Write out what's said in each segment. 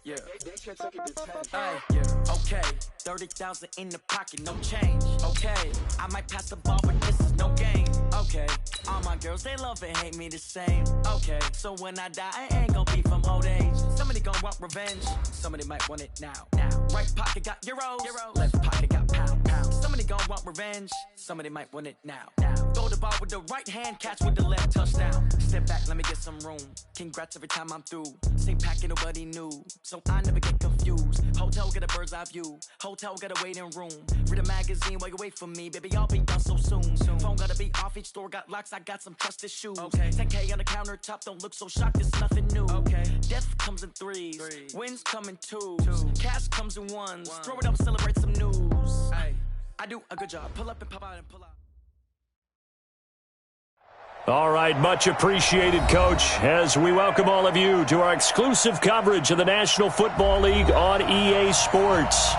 Yeah. They should take it to 10. Hey, yeah. Okay. 30,000 in the pocket, no change. Okay. I might pass the ball, but this is no game. Okay. All my girls, they love and hate me the same. Okay. So when I die, I ain't gonna be from old age. Somebody gonna want revenge. Somebody might want it now. Right pocket got euros. Left pocket got pound. Somebody gonna want revenge. Somebody might want it now. Throw the ball with the right hand, catch with the left, touchdown. Step back, let me get some room. Congrats every time I'm through. Same packet, nobody knew, so I never get confused. Hotel get a bird's eye view. Hotel got a waiting room. Read a magazine while you wait for me, baby. I'll be done so soon. Phone gotta be off. Each store got locks. I got some trusted shoes. Okay. 10K on the countertop. Don't look so shocked. It's nothing new. Okay. Death comes in threes. Wins come in twos. Cash comes in ones. Throw it up, celebrate some news. Hey, I do a good job. Pull up and pop out and pull out. All right, much appreciated, Coach, as we welcome all of you to our exclusive coverage of the National Football League on EA Sports.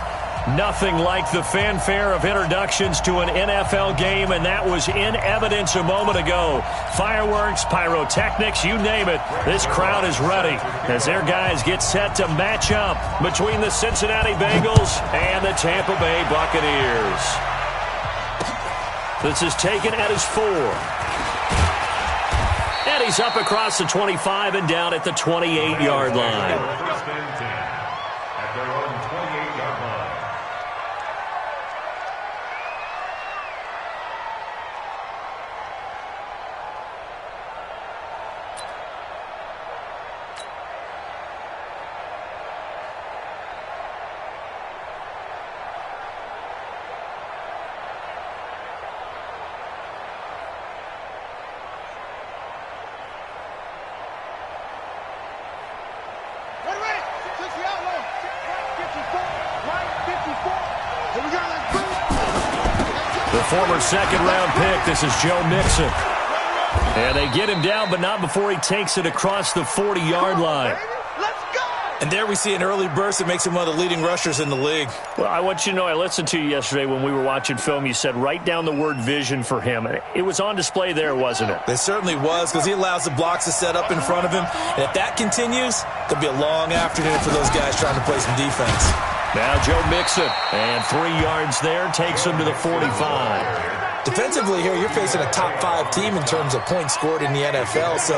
Nothing like the fanfare of introductions to an NFL game, and that was in evidence a moment ago. Fireworks, pyrotechnics, you name it. This crowd is ready as their guys get set to match up between the Cincinnati Bengals and the Tampa Bay Buccaneers. This is taken at his 4. And he's up across the 25 and down at the 28-yard line. The former second-round pick, this is Joe Mixon. And they get him down, but not before he takes it across the 40-yard line. And there we see an early burst that makes him one of the leading rushers in the league. Well, I want you to know, I listened to you yesterday when we were watching film. You said write down the word vision for him. It was on display there, wasn't it? It certainly was, because he allows the blocks to set up in front of him. And if that continues, there'll be a long afternoon for those guys trying to play some defense. Now Joe Mixon, and 3 yards there, takes him to the 45. Defensively here, you're facing a top 5 team in terms of points scored in the NFL. So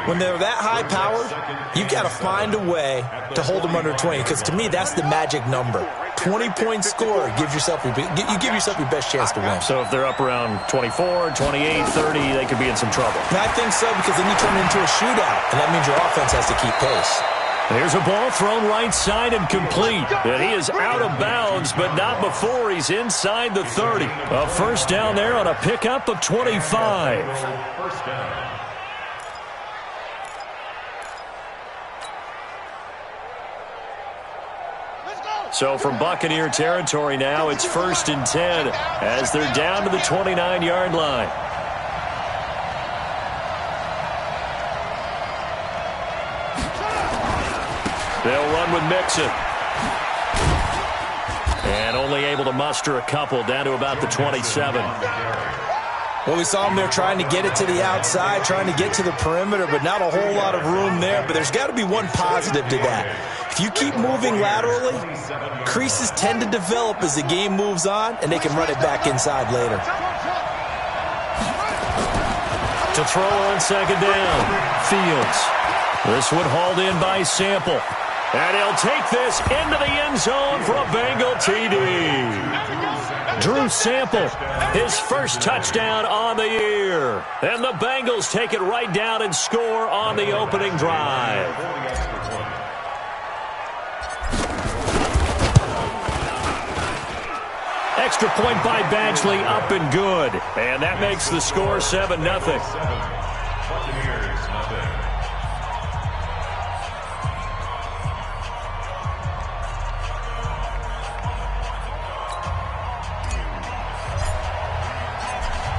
when they're that high powered, you've got to find a way to hold them under 20. Because to me, that's the magic number. 20-point score gives yourself you give yourself your best chance to win. So if they're up around 24, 28, 30, they could be in some trouble. And I think so, because then you turn it into a shootout, and that means your offense has to keep pace. There's a ball thrown right side and complete. And he is out of bounds, but not before he's inside the 30. A first down there on a pickup of 25. First down. So from Buccaneer territory now, it's 1st and 10 as they're down to the 29-yard line. They'll run with Mixon. And only able to muster a couple down to about the 27. Well, we saw him there trying to get it to the outside, trying to get to the perimeter, but not a whole lot of room there. But there's got to be one positive to that. If you keep moving laterally, creases tend to develop as the game moves on, and they can run it back inside later. To throw on second down, Fields. This one hauled in by Sample. And he'll take this into the end zone for a Bengal TD. Drew Sample, his first touchdown on the year. And the Bengals take it right down and score on the opening drive. Extra point by Badgley, up and good. And that makes the score 7-0.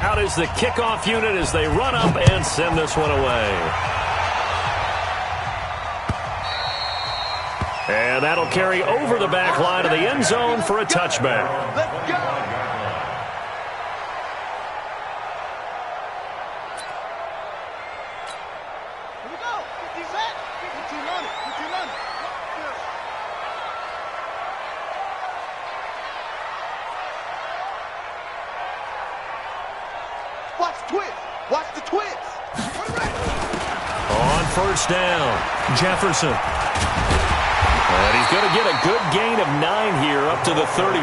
Out is the kickoff unit as they run up and send this one away. And that'll carry over the back line of the end zone for a touchback. Let's go. Here we go. 50 set. 15 on it. 15 on it. Watch the twist. Watch the twist. On first down, Jefferson. And he's going to get a good gain of 9 here up to the 34.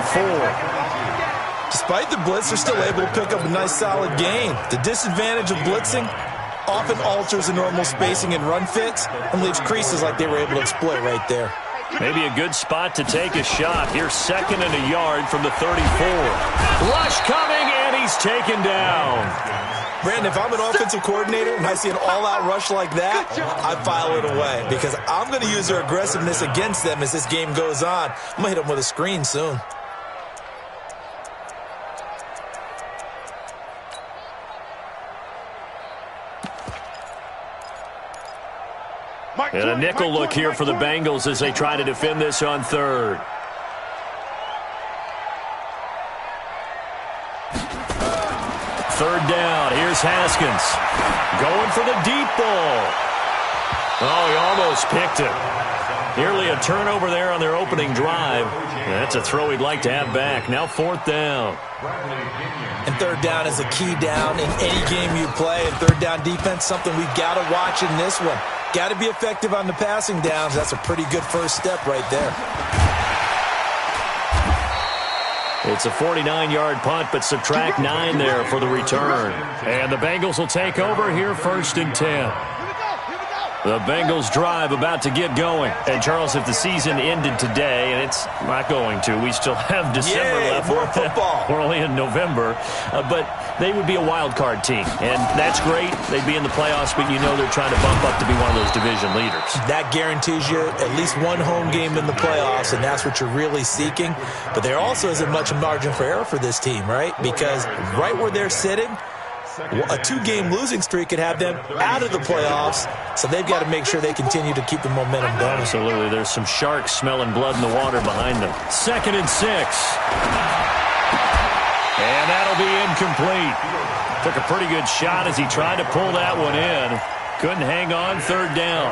Despite the blitz, they're still able to pick up a nice solid gain. The disadvantage of blitzing often alters the normal spacing and run fits and leaves creases like they were able to exploit right there. Maybe a good spot to take a shot. Here's 2nd and a yard from the 34. Rush coming, and he's taken down. Brandon, if I'm an offensive coordinator and I see an all-out rush like that, I file it away because I'm going to use their aggressiveness against them as this game goes on. I'm going to hit them with a screen soon. And a nickel look here for the Bengals as they try to defend this on 3rd. Third down. Here's Haskins. Going for the deep ball. Oh, he almost picked it. Nearly a turnover there on their opening drive. That's a throw he'd like to have back. Now 4th down. And 3rd down is a key down in any game you play. And 3rd down defense, something we've got to watch in this one. Got to be effective on the passing downs. That's a pretty good first step right there. It's a 49-yard punt, but subtract 9 there for the return. And the Bengals will take over here 1st and 10. The Bengals drive about to get going. And, Charles, if the season ended today, and it's not going to, we still have December left. More football. We're only in November. But they would be a wild card team. And that's great. They'd be in the playoffs, but you know they're trying to bump up to be one of those division leaders. That guarantees you at least one home game in the playoffs, and that's what you're really seeking. But there also isn't much margin for error for this team, right? Because right where they're sitting, a 2-game losing streak could have them out of the playoffs, so they've got to make sure they continue to keep the momentum going. Absolutely. There's some sharks smelling blood in the water behind them. 2nd and 6. And that'll be incomplete. Took a pretty good shot as he tried to pull that one in. Couldn't hang on. 3rd down.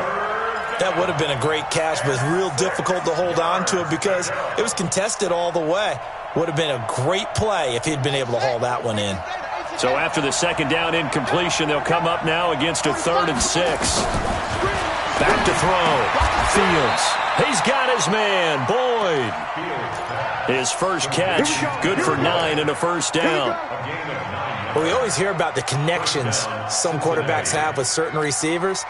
That would have been a great catch, but it's real difficult to hold on to it because it was contested all the way. Would have been a great play if he'd been able to haul that one in. So after the 2nd down incompletion, they'll come up now against a 3rd and 6. Back to throw. Fields. He's got his man, Boyd. His first catch, good for 9 and a 1st down. Well, we always hear about the connections some quarterbacks have with certain receivers.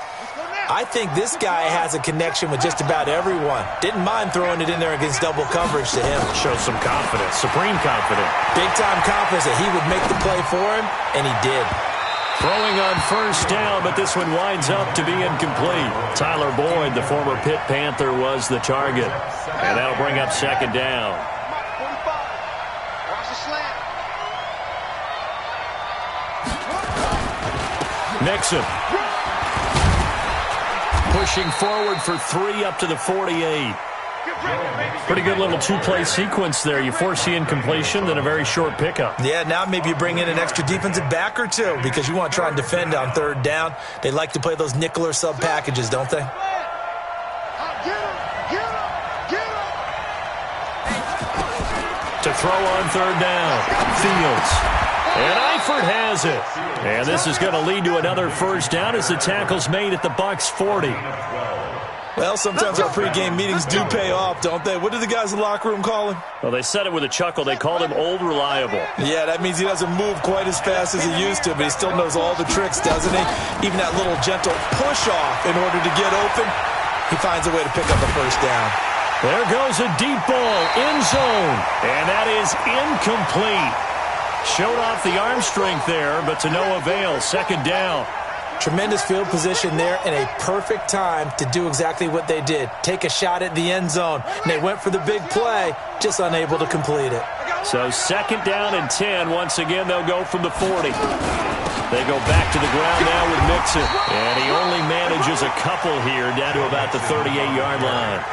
I think this guy has a connection with just about everyone. Didn't mind throwing it in there against double coverage to him. Shows some confidence, supreme confidence. Big-time confidence that he would make the play for him, and he did. Throwing on 1st down, but this one winds up to be incomplete. Tyler Boyd, the former Pitt Panther, was the target. And that'll bring up 2nd down. Mixon. Pushing forward for 3 up to the 48. Pretty good little 2-play sequence there. You force the incompletion, then a very short pickup. Yeah, now maybe you bring in an extra defensive back or 2 because you want to try and defend on 3rd down. They like to play those nickel or sub packages, don't they? To throw on 3rd down. Fields. And Eifert has it. And this is going to lead to another 1st down as the tackle's made at the Bucs 40. Well, sometimes our pregame meetings do pay off, don't they? What did the guys in the locker room call him? Well, they said it with a chuckle. They called him Old Reliable. Yeah, that means he doesn't move quite as fast as he used to, but he still knows all the tricks, doesn't he? Even that little gentle push-off in order to get open, he finds a way to pick up a 1st down. There goes a deep ball, end zone, and that is incomplete. Showed off the arm strength there, but to no avail. 2nd down. Tremendous field position there and a perfect time to do exactly what they did. Take a shot at the end zone. And they went for the big play, just unable to complete it. So 2nd down and 10. Once again, they'll go from the 40. They go back to the ground now with Mixon. And he only manages a couple here down to about the 38-yard line.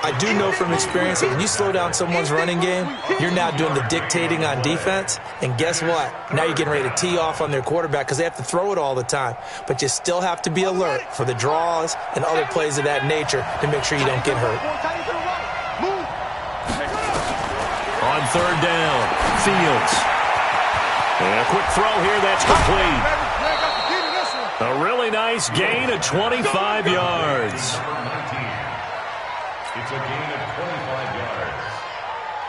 I do know from experience that when you slow down someone's running game, you're now doing the dictating on defense. And guess what? Now you're getting ready to tee off on their quarterback because they have to throw it all the time. But you still have to be alert for the draws and other plays of that nature to make sure you don't get hurt. On 3rd down, Fields. And a quick throw here, that's complete. A really nice gain of 25 yards. It's a gain of 25 yards.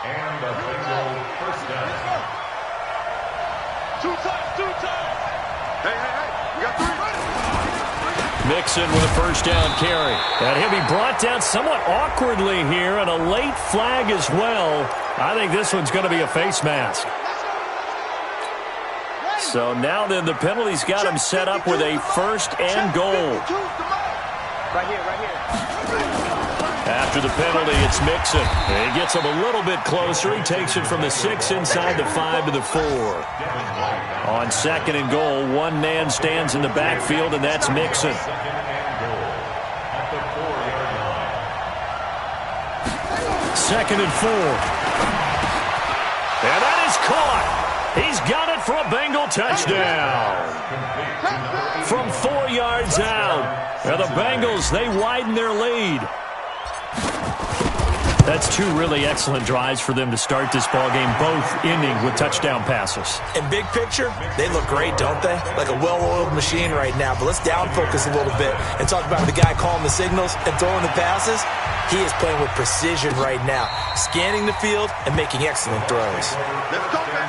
And a Bengal first down. Two times. Hey, we got 3. Mixon with a first down carry. And he'll be brought down somewhat awkwardly here, and a late flag as well. I think this one's going to be a face mask. So now then the penalty's got him set up with a first and goal. Right here. After the penalty, it's Mixon. And he gets him a little bit closer. He takes it from the 6 inside the 5 to the 4. On second and goal, one man stands in the backfield, and that's Mixon. Second and 4. And that is caught. He's got it for a Bengal touchdown. From 4 yards out. And the Bengals, they widen their lead. That's two really excellent drives for them to start this ballgame, both ending with touchdown passes. In big picture, they look great, don't they? Like a well-oiled machine right now. But let's down focus a little bit and talk about the guy calling the signals and throwing the passes. He is playing with precision right now, scanning the field and making excellent throws. Let's go, baby.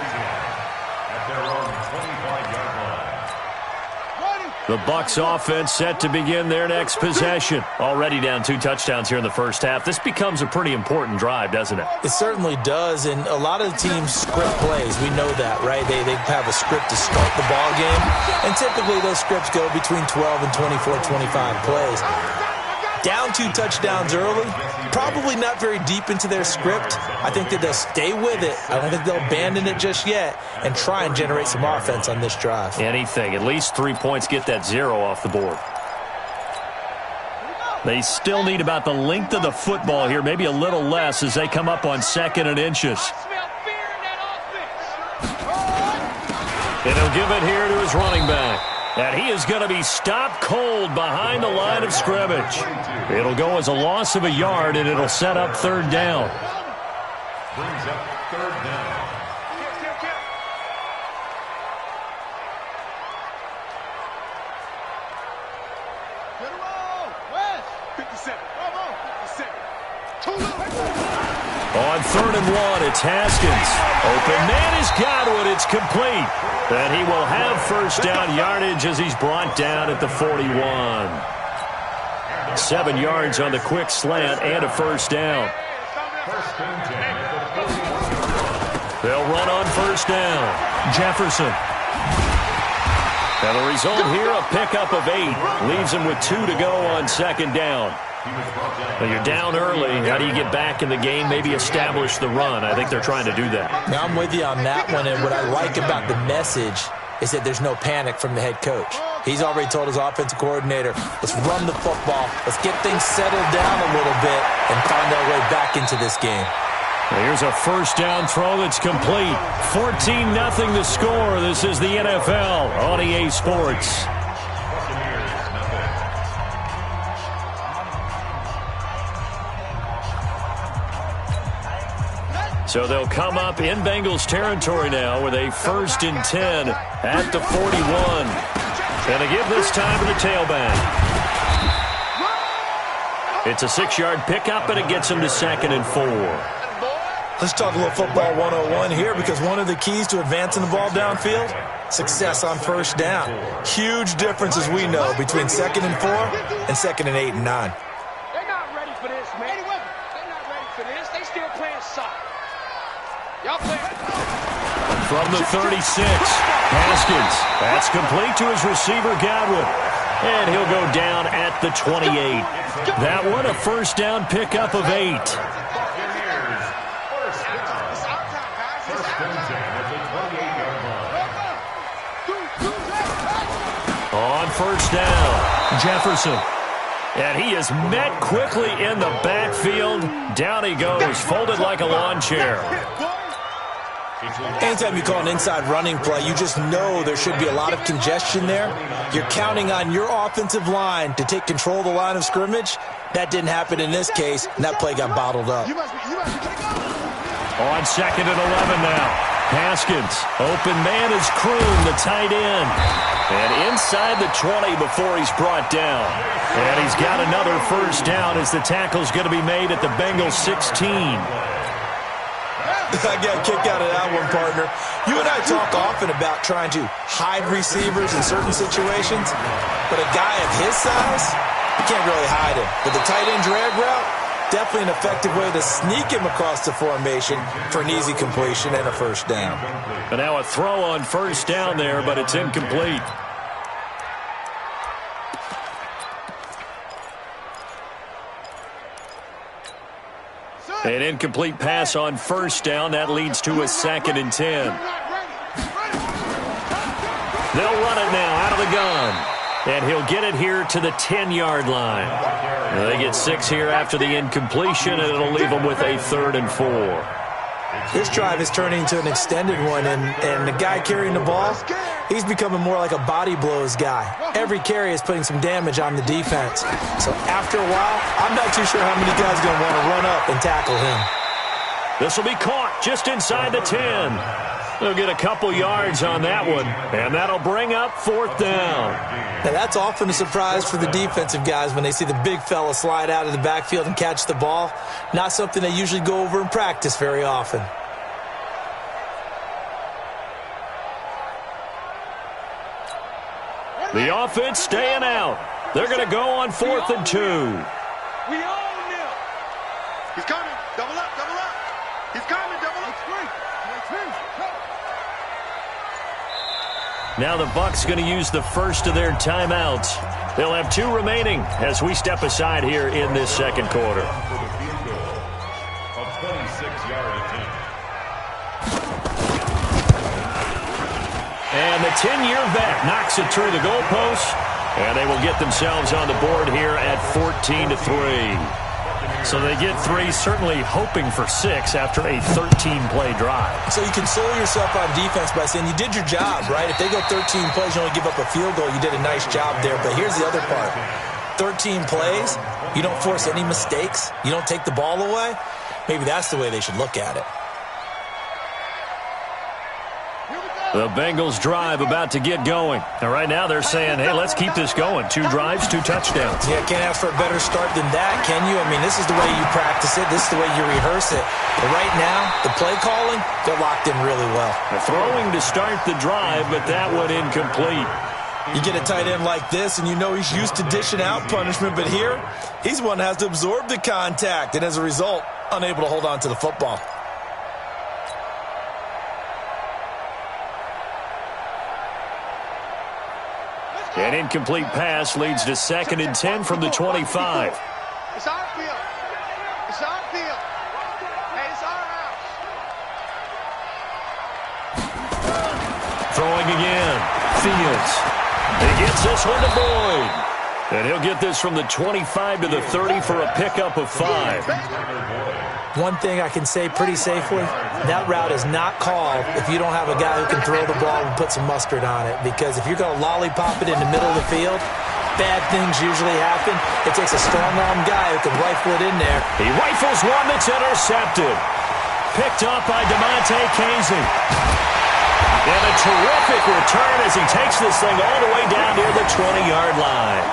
The Bucs offense set to begin their next possession. Already down 2 touchdowns here in the first half. This becomes a pretty important drive, doesn't it? It certainly does, and a lot of the teams script plays. We know that, right? They have a script to start the ball game, and typically those scripts go between 12 and 24, 25 plays. Down 2 touchdowns early, probably not very deep into their script. I think that they'll stay with it. I don't think they'll abandon it just yet and try and generate some offense on this drive. Anything. At least 3 points, get that 0 off the board. They still need about the length of the football here, maybe a little less as they come up on 2nd and inches. And he'll give it here to his running back. And he is going to be stopped cold behind the line of scrimmage. It'll go as a loss of a yard, and it'll set up 3rd down. Brings up 3rd down. On 3rd and 1, it's Haskins. Open man is Godwin. It's complete. And he will have first down yardage as he's brought down at the 41. 7 yards on the quick slant and a first down. They'll run on first down. Jefferson. And the result here, a pickup of 8. Leaves him with 2 to go on 2nd down. Well, you're down early. How do you get back in the game? Maybe establish the run. I think they're trying to do that. Now, I'm with you on that one, and what I like about the message is that there's no panic from the head coach. He's already told his offensive coordinator, let's run the football, let's get things settled down a little bit and find our way back into this game. Well, here's a first down throw that's complete. 14-0 the score. This is the NFL on EA Sports. So they'll come up in Bengals territory now with a 1st and 10 at the 41. And they give this time to the tailback. It's a 6-yard pickup, and it gets them to 2nd and 4. Let's talk a little football 101 here, because one of the keys to advancing the ball downfield, success on first down. Huge difference, as we know, between 2nd and 4 and 2nd and 8 and 9. They're not ready for this, man. They're not ready for this. They still playing soft. Y'all play. From the 36, Haskins. That's complete to his receiver, Godwin. And he'll go down at the 28. That one, a first down pickup of 8. On first down, Jefferson. And he is met quickly in the backfield. Down he goes, folded like a lawn chair. Anytime you call an inside running play, you just know there should be a lot of congestion there. You're counting on your offensive line to take control of the line of scrimmage. That didn't happen in this case, and that play got bottled up. On 2nd and 11 now. Haskins, open man is Kroon, the tight end. And inside the 20 before he's brought down. And he's got another first down as the tackle's going to be made at the Bengals 16. I got a kick out of that one, partner. You and I talk often about trying to hide receivers in certain situations, but a guy of his size, you can't really hide him. But the tight end drag route, definitely an effective way to sneak him across the formation for an easy completion and a first down. And now a throw on first down there, but it's incomplete. An incomplete pass on first down. That leads to a 2nd and 10. They'll run it now out of the gun. And he'll get it here to the 10-yard line. They get 6 here after the incompletion, and it'll leave them with a 3rd and 4. This drive is turning into an extended one, and the guy carrying the ball, he's becoming more like a body blows guy. Every carry is putting some damage on the defense. So after a while, I'm not too sure how many guys are going to want to run up and tackle him. This will be caught just inside the 10. They'll get a couple yards on that one, and that'll bring up 4th down. Now, that's often a surprise for the defensive guys when they see the big fella slide out of the backfield and catch the ball. Not something they usually go over in practice very often. The offense staying out. They're going to go on 4th and 2. We own them. He's coming. Double up, double up. He's coming, double up. Now the Bucs going to use the first of their timeouts. They'll have 2 remaining as we step aside here in this second quarter. And the 10-year vet knocks it through the goalpost, and they will get themselves on the board here at 14-3. So they get 3, certainly hoping for 6 after a 13-play drive. So you console yourself on defense by saying you did your job, right? If they go 13 plays, you only give up a field goal, you did a nice job there. But here's the other part. 13 plays, you don't force any mistakes, you don't take the ball away. Maybe that's the way they should look at it. The Bengals drive about to get going. And right now they're saying, hey, let's keep this going. 2 drives, 2 touchdowns. Yeah, can't ask for a better start than that, can you? I mean, this is the way you practice it. This is the way you rehearse it. But right now, the play calling, they're locked in really well. The throwing to start the drive, but that one incomplete. You get a tight end like this, and you know he's used to dishing out punishment. But here, he's one that has to absorb the contact, and as a result, unable to hold on to the football. An incomplete pass leads to 2nd and 10 from the 25. It's our field. It's our field. Hey, it's our house. Throwing again. Fields. He gets this one to Boyd. And he'll get this from the 25 to the 30 for a pickup of 5. One thing I can say pretty safely, that route is not called if you don't have a guy who can throw the ball and put some mustard on it. Because if you're going to lollipop it in the middle of the field, bad things usually happen. It takes a strong-arm guy who can rifle it in there. He rifles one that's intercepted. Picked up by DeMonte Casey. And a terrific return as he takes this thing all the way down near the 20-yard line.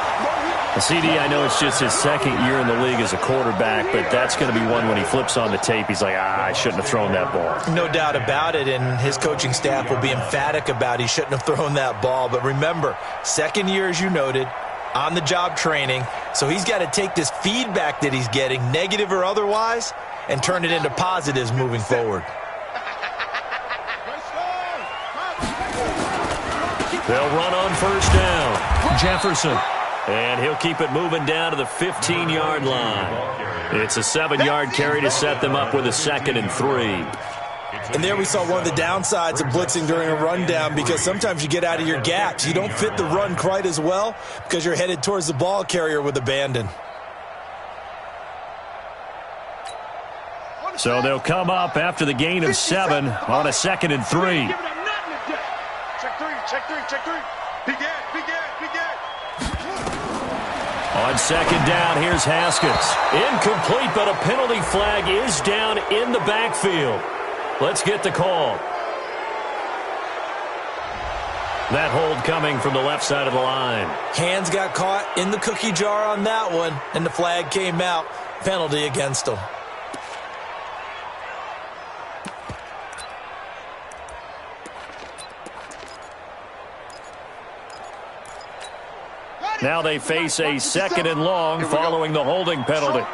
CD, I know it's just his 2nd year in the league as a quarterback, but that's going to be one when he flips on the tape. He's like, I shouldn't have thrown that ball. No doubt about it, and his coaching staff will be emphatic about he shouldn't have thrown that ball. But remember, 2nd year, as you noted, on-the-job training, so he's got to take this feedback that he's getting, negative or otherwise, and turn it into positives moving forward. They'll run on first down. Jefferson. And he'll keep it moving down to the 15-yard line. It's a 7-yard carry to set them up with a 2nd and 3. And there we saw one of the downsides of blitzing during a rundown, because sometimes you get out of your gaps. You don't fit the run quite as well because you're headed towards the ball carrier with abandon. So they'll come up after the gain of 7 on a 2nd and 3. Check three. Begin. On 2nd down, here's Haskins. Incomplete, but a penalty flag is down in the backfield. Let's get the call. That hold coming from the left side of the line. Hands got caught in the cookie jar on that one, and the flag came out. Penalty against him. Now they face a second and long following the holding penalty.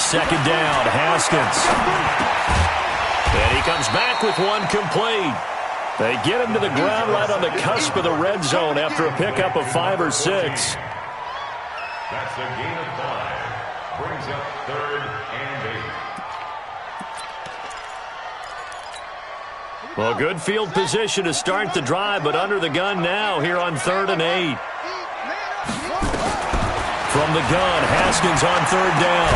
Second down, Haskins. And he comes back with one complete. They get him to the ground right on the cusp of the red zone after a pickup of 5 or 6. That's a gain of 5. Brings up 3rd and 8. Well, good field position to start the drive, but under the gun now here on 3rd and 8. From the gun, Haskins on 3rd down.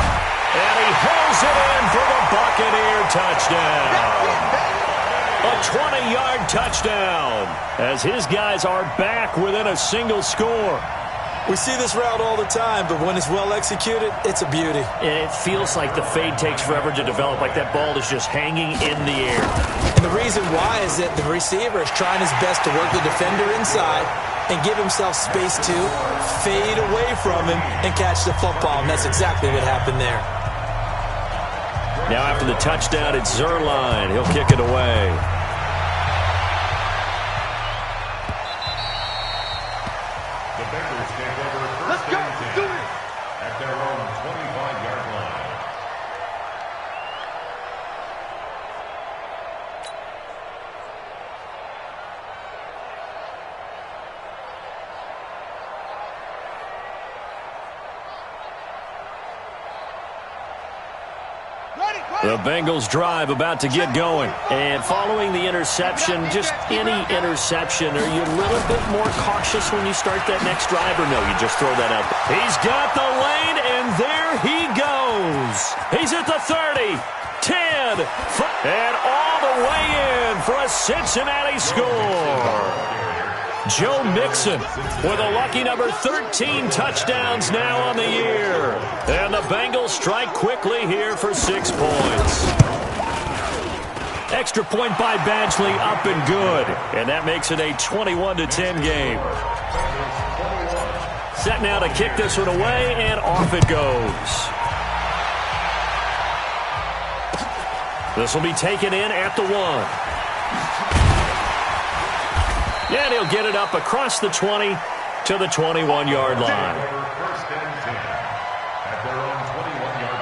And he hauls it in for the Buccaneer touchdown. A 20-yard touchdown as his guys are back within a single score. We see this route all the time, but when it's well executed, it's a beauty. And it feels like the fade takes forever to develop, like that ball is just hanging in the air. And the reason why is that the receiver is trying his best to work the defender inside and give himself space to fade away from him and catch the football, and that's exactly what happened there. Now after the touchdown, it's Zerline. He'll kick it away. The Bengals take over first and 10 at their own 25-yard line. The Bengals drive about to get going. And following the interception, just any interception, are you a little bit more cautious when you start that next drive, or no, you just throw that out? He's got the lane, and there he goes. He's at the 30, 10, and all the way in for a Cincinnati score. Joe Mixon with a lucky number 13 touchdowns now on the year. And the Bengals strike quickly here for 6 points. Extra point by Badgley up and good. And that makes it a 21-10 game. Set now to kick this one away, and off it goes. This will be taken in at the 1. And he'll get it up across the 20 to the 21-yard line. First and 10 at their own 21-yard line.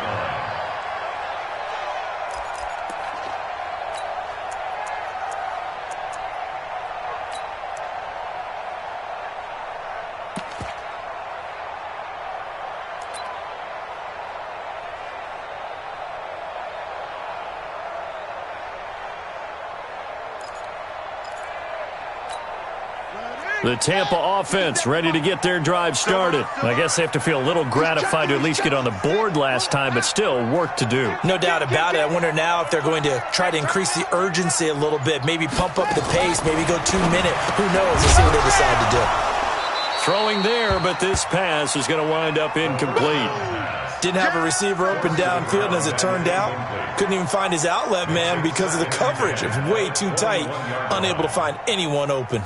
The Tampa offense ready to get their drive started. I guess they have to feel a little gratified to at least get on the board last time, but still work to do. No doubt about it. I wonder now if they're going to try to increase the urgency a little bit, maybe pump up the pace, maybe go 2 minutes. Who knows? Let's see what they decide to do. Throwing there, but this pass is going to wind up incomplete. Didn't have a receiver open downfield, and as it turned out, couldn't even find his outlet man because of the coverage. It was way too tight, unable to find anyone open.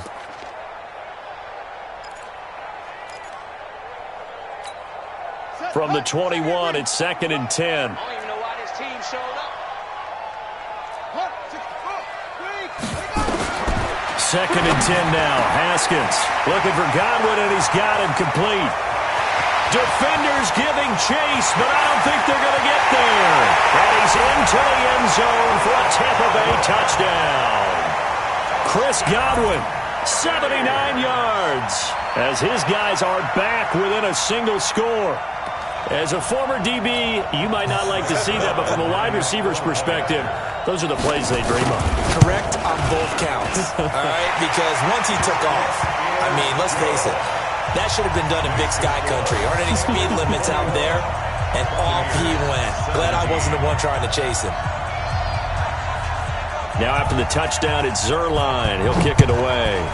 From the 21, it's 2nd and 10. I don't even know why this team showed up. 2nd and 10 now. Haskins looking for Godwin, and he's got him complete. Defenders giving chase, but I don't think they're going to get there. And he's into the end zone for a Tampa Bay touchdown. Chris Godwin, 79 yards, as his guys are back within a single score. As a former DB, you might not like to see that, but from a wide receiver's perspective, those are the plays they dream of. Correct on both counts, all right? Because once he took off, I mean, let's face it, that should have been done in Big Sky Country. Aren't any speed limits out there? And off he went. Glad I wasn't the one trying to chase him. Now after the touchdown, it's Zerline. He'll kick it away.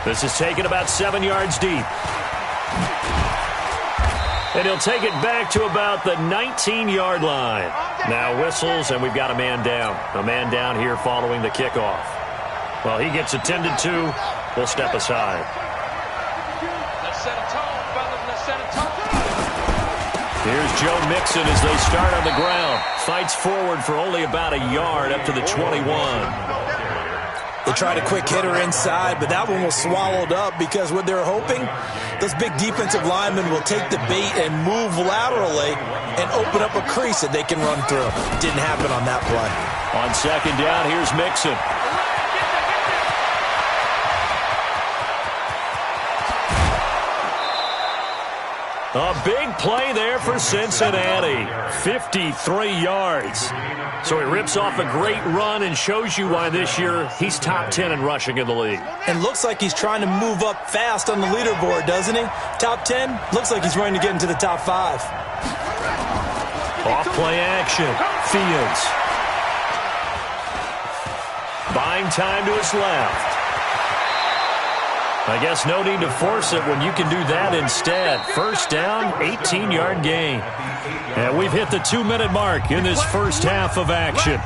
This is taken about 7 yards deep. And he'll take it back to about the 19-yard line. Now whistles, and we've got a man down. A man down here following the kickoff. Well, he gets attended to. We'll step aside. Let's set a tone, fellas. Let's set a tone. Here's Joe Mixon as they start on the ground. Fights forward for only about a yard up to the 21. They tried a quick hitter inside, but that one was swallowed up because what they're hoping, those big defensive linemen will take the bait and move laterally and open up a crease that they can run through. Didn't happen on that play. On second down, here's Mixon. A big play there for Cincinnati. 53 yards. So he rips off a great run and shows you why this year he's top 10 in rushing in the league. And looks like he's trying to move up fast on the leaderboard, doesn't he? Top 10? Looks like he's running to get into the top 5. Off play action. Fields. Buying time to his left. I guess no need to force it when you can do that instead. First down, 18-yard gain. And we've hit the 2-minute mark in this first half of action.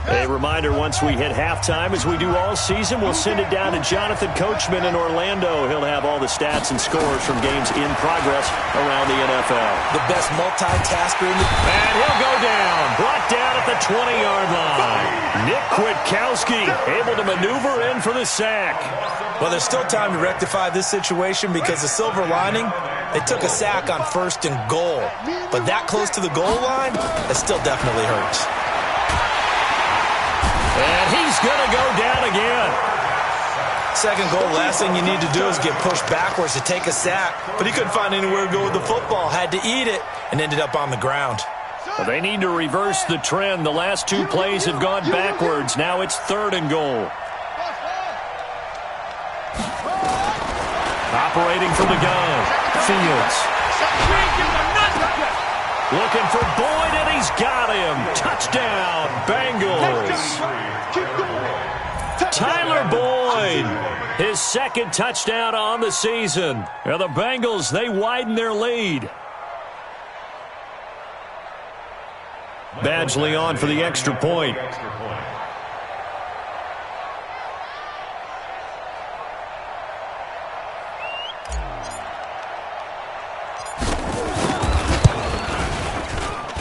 A reminder, once we hit halftime, as we do all season, we'll send it down to Jonathan Coachman in Orlando. He'll have all the stats and scores from games in progress around the NFL. The best multitasker in the... And he'll go down. Brought down at the 20-yard line. Nick Kwiatkowski able to maneuver in for the sack. Well, there's still time to rectify this situation because the silver lining, they took a sack on 1st and goal. But that close to the goal line, that still definitely hurts. And he's going to go down again. Second goal, last thing you need to do is get pushed backwards to take a sack. But he couldn't find anywhere to go with the football. Had to eat it and ended up on the ground. Well, they need to reverse the trend. The last 2 plays have gone backwards. Now it's 3rd and goal. Operating from the gun. Fields. Looking for Boyd, and he's got him. Touchdown, Bengals. Tyler Boyd, his 2nd touchdown on the season. Now the Bengals, they widen their lead. Badgley on for the extra point.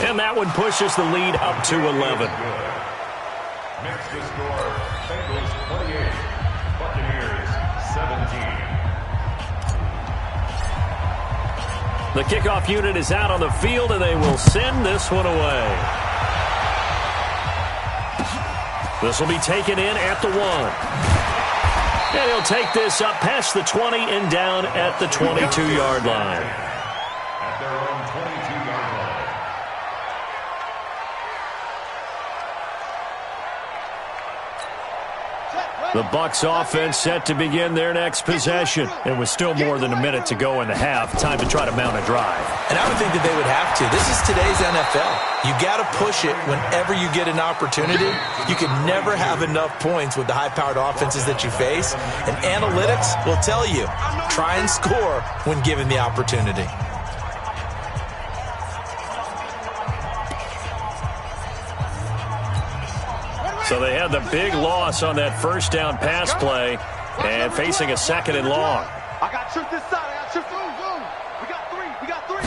And that one pushes the lead up to 11. Next to score, Bengals 28, Buccaneers 17. The kickoff unit is out on the field, and they will send this one away. This will be taken in at the 1. And he'll take this up past the 20 and down at the 22-yard line. At their own 22-yard line. The Bucs offense set to begin their next possession. And with still more than a minute to go in the half, time to try to mount a drive. And I would think that they would have to. This is today's NFL. You got to push it whenever you get an opportunity. You can never have enough points with the high-powered offenses that you face. And analytics will tell you, try and score when given the opportunity. So they had the big loss on that first down pass play and facing a 2nd and long. I got tripped this side. I got tripped. We got 3. We got 3.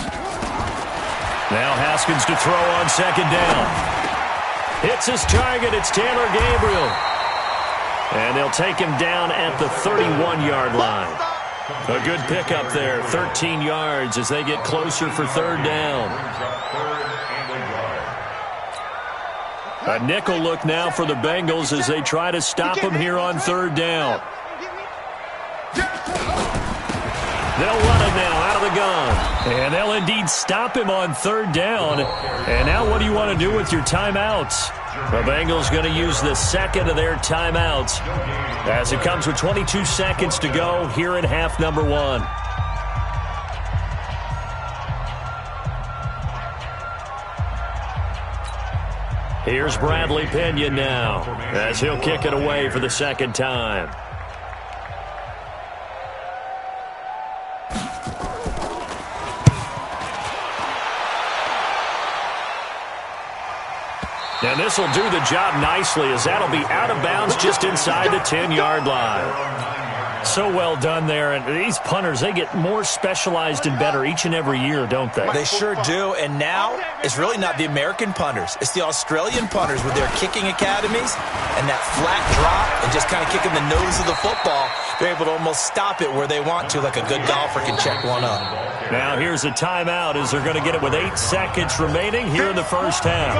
Now Haskins to throw on 2nd down. Hits his target. It's Taylor Gabriel. And they'll take him down at the 31-yard line. A good pickup there. 13 yards as they get closer for 3rd down. A nickel look now for the Bengals as they try to stop him here on 3rd down. They'll run it now out of the gun. And they'll indeed stop him on 3rd down. And now what do you want to do with your timeouts? The Bengals going to use the 2nd of their timeouts as it comes with 22 seconds to go here in half number 1. Here's Bradley Pena now as he'll kick it away for the 2nd time. And this will do the job nicely, as that'll be out of bounds just inside the 10-yard line. So well done there. And these punters, they get more specialized and better each and every year, don't they? They sure do. And now it's really not the American punters. It's the Australian punters with their kicking academies and that flat drop and just kind of kicking the nose of the football. They're able to almost stop it where they want to, like a good golfer can check one up. Now here's a timeout as they're going to get it with 8 seconds remaining here in the first half.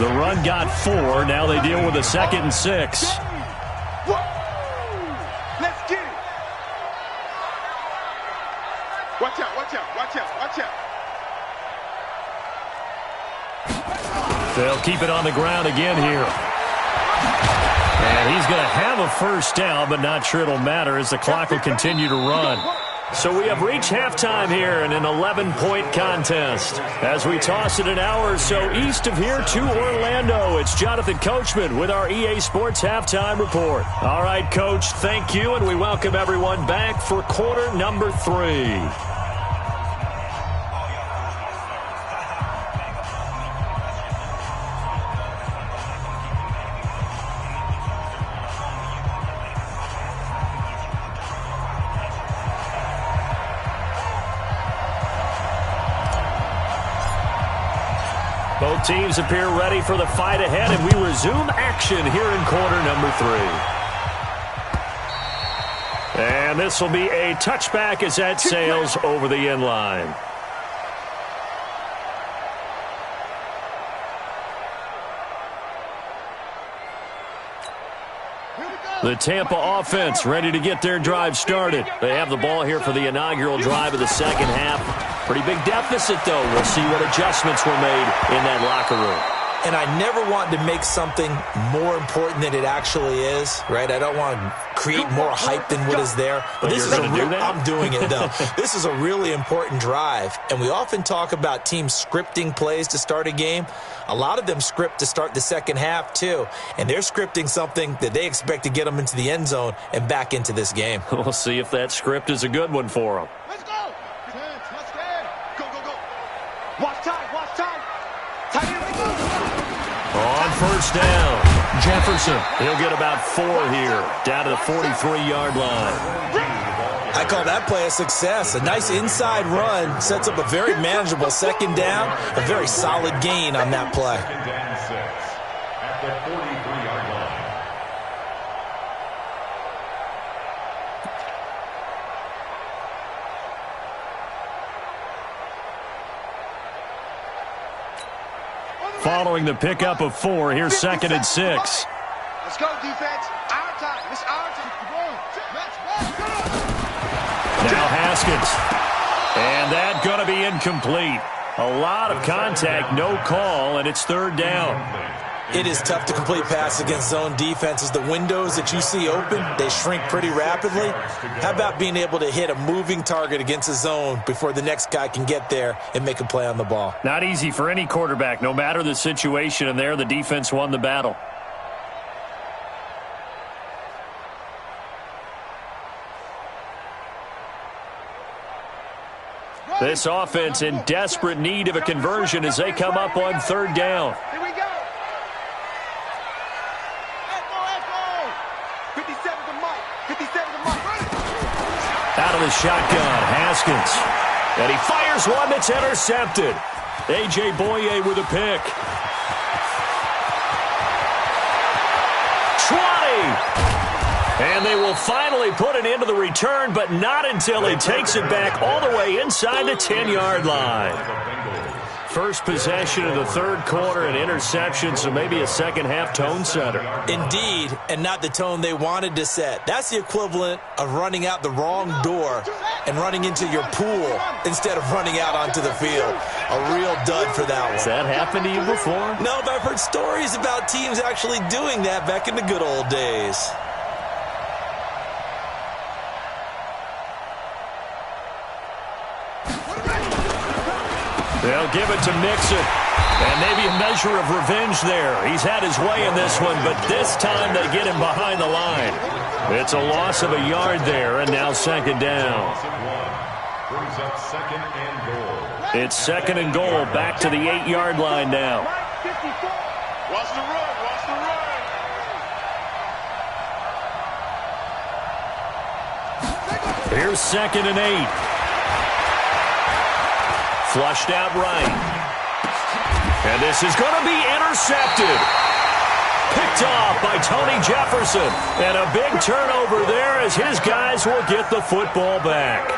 The run got 4. Now they deal with a 2nd and 6. Let's get it. Watch out, watch out, watch out, watch out. They'll keep it on the ground again here. And he's going to have a first down, but not sure it'll matter as the clock will continue to run. So we have reached halftime here in an 11-point contest. As we toss it an hour or so east of here to Orlando, it's Jonathan Coachman with our EA Sports Halftime Report. All right, Coach, thank you, and we welcome everyone back for quarter number 3. Both teams appear ready for the fight ahead, and we resume action here in quarter number 3. And this will be a touchback as that sails over the end line. The Tampa offense ready to get their drive started. They have the ball here for the inaugural drive of the second half. Pretty big deficit, though. We'll see what adjustments were made in that locker room. And I never want to make something more important than it actually is, right? I don't want to create more hype than what is there. But this is I'm doing it, though. This is a really important drive. And we often talk about teams scripting plays to start a game. A lot of them script to start the second half, too. And they're scripting something that they expect to get them into the end zone and back into this game. We'll see if that script is a good one for them. Let's go. Let's go. Go, go, go. Watch time. Watch time. Tight end. On first down, Jefferson. He'll get about 4 here, down to the 43-yard line. I call that play a success. A nice inside run sets up a very manageable second down, a very solid gain on that play. Second and 6 at the 43-yard line. Following the pickup of 4, here's 2nd and 6. Let's go, defense. Our time. It's our time. Now Haskins. And that going to be incomplete. A lot of contact, no call, and it's 3rd down. It is tough to complete passes against zone defenses. The windows that you see open, they shrink pretty rapidly. How about being able to hit a moving target against a zone before the next guy can get there and make a play on the ball? Not easy for any quarterback, no matter the situation, and there the defense won the battle. This offense in desperate need of a conversion as they come up on 3rd down. Here we go. Echo. 57 to Mike. 57 to Mike. Out of the shotgun, Haskins. And he fires one that's intercepted. A.J. Boye with a pick. 20. And they will finally put it into the return, but not until he takes it back all the way inside the 10-yard line. First possession of the 3rd quarter, an interception, so maybe a second-half tone setter. Indeed, and not the tone they wanted to set. That's the equivalent of running out the wrong door and running into your pool instead of running out onto the field. A real dud for that one. Has that happened to you before? No, but I've heard stories about teams actually doing that back in the good old days. They'll give it to Mixon. And maybe a measure of revenge there. He's had his way in this one, but this time they get him behind the line. It's a loss of a yard there, and now 2nd down. Brings up 2nd and goal. It's 2nd and goal, back to the 8-yard line now. Watch the run, watch the run. Here's 2nd and 8. Flushed out right. And this is going to be intercepted. Picked off by Tony Jefferson. And a big turnover there as his guys will get the football back.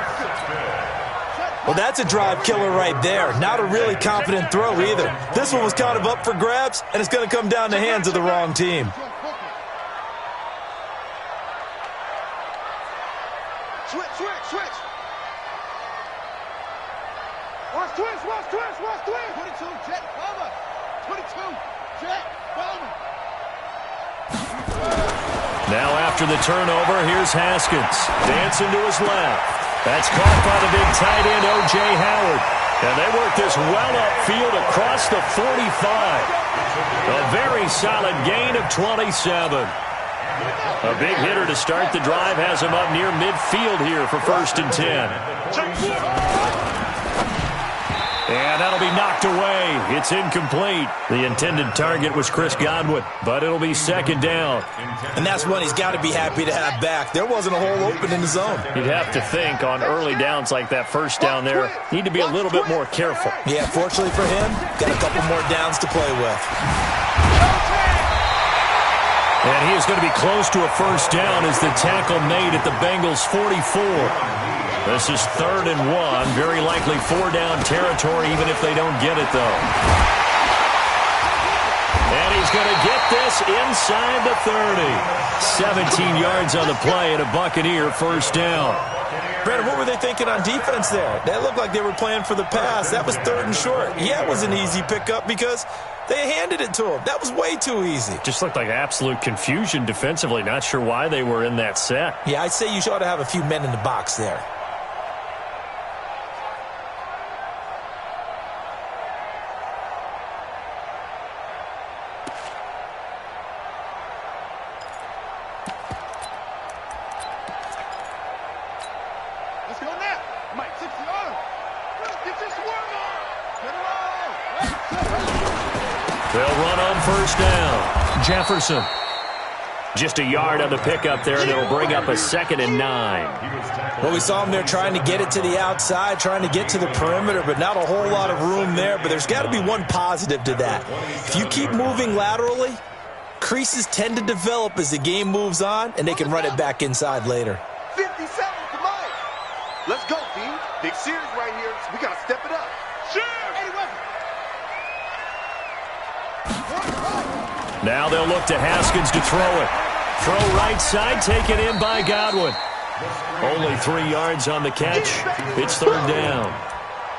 Well, that's a drive killer right there. Not a really confident throw either. This one was kind of up for grabs, and it's going to come down the hands of the wrong team. Switch. Watch twist. 22, jet, cover. 22, jet, cover. Now after the turnover, here's Haskins. Dancing to his left. That's caught by the big tight end, O.J. Howard. And they work this well upfield across the 45. A very solid gain of 27. A big hitter to start the drive has him up near midfield here for 1st and 10. And that'll be knocked away. It's incomplete. The intended target was Chris Godwin, but it'll be 2nd down. And that's one he's got to be happy to have back. There wasn't a hole open in the zone. You'd have to think on early downs like that 1st down there, need to be a little bit more careful. Yeah, fortunately for him, got a couple more downs to play with. And he is going to be close to a 1st down as the tackle made at the Bengals' 44. This is 3rd and 1. Very likely 4-down territory, even if they don't get it, though. And he's going to get this inside the 30. 17 yards on the play and a Buccaneer 1st down. Brandon, what were they thinking on defense there? That looked like they were playing for the pass. That was 3rd and short. Yeah, it was an easy pickup because they handed it to him. That was way too easy. Just looked like absolute confusion defensively. Not sure why they were in that set. Yeah, I'd say you ought to have a few men in the box there. They'll run on 1st down. Jefferson. Just a yard on the pickup there, and it'll bring up a 2nd and 9. Well, we saw him there trying to get it to the outside, trying to get to the perimeter, but not a whole lot of room there. But there's got to be one positive to that. If you keep moving laterally, creases tend to develop as the game moves on, and they can run it back inside later. 57, come on. Let's go, D. Big series right here. We got to step it up. Now they'll look to Haskins to throw it. Throw right side, taken in by Godwin. Only 3 yards on the catch. It's 3rd down.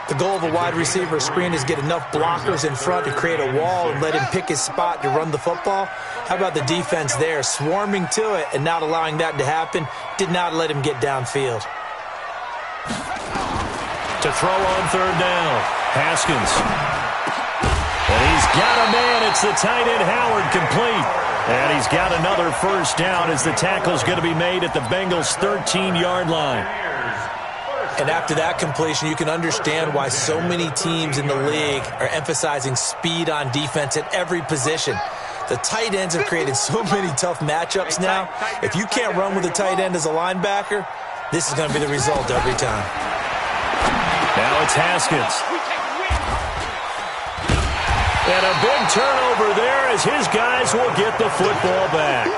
The goal of a wide receiver screen is get enough blockers in front to create a wall and let him pick his spot to run the football. How about the defense there, swarming to it and not allowing that to happen? Did not let him get downfield. To throw on 3rd down, Haskins. And he's got a man. It's the tight end Howard complete. And he's got another 1st down as the tackle's going to be made at the Bengals' 13-yard line. And after that completion, you can understand why so many teams in the league are emphasizing speed on defense at every position. The tight ends have created so many tough matchups now. If you can't run with a tight end as a linebacker, this is going to be the result every time. Now it's Haskins. And a big turnover there as his guys will get the football back.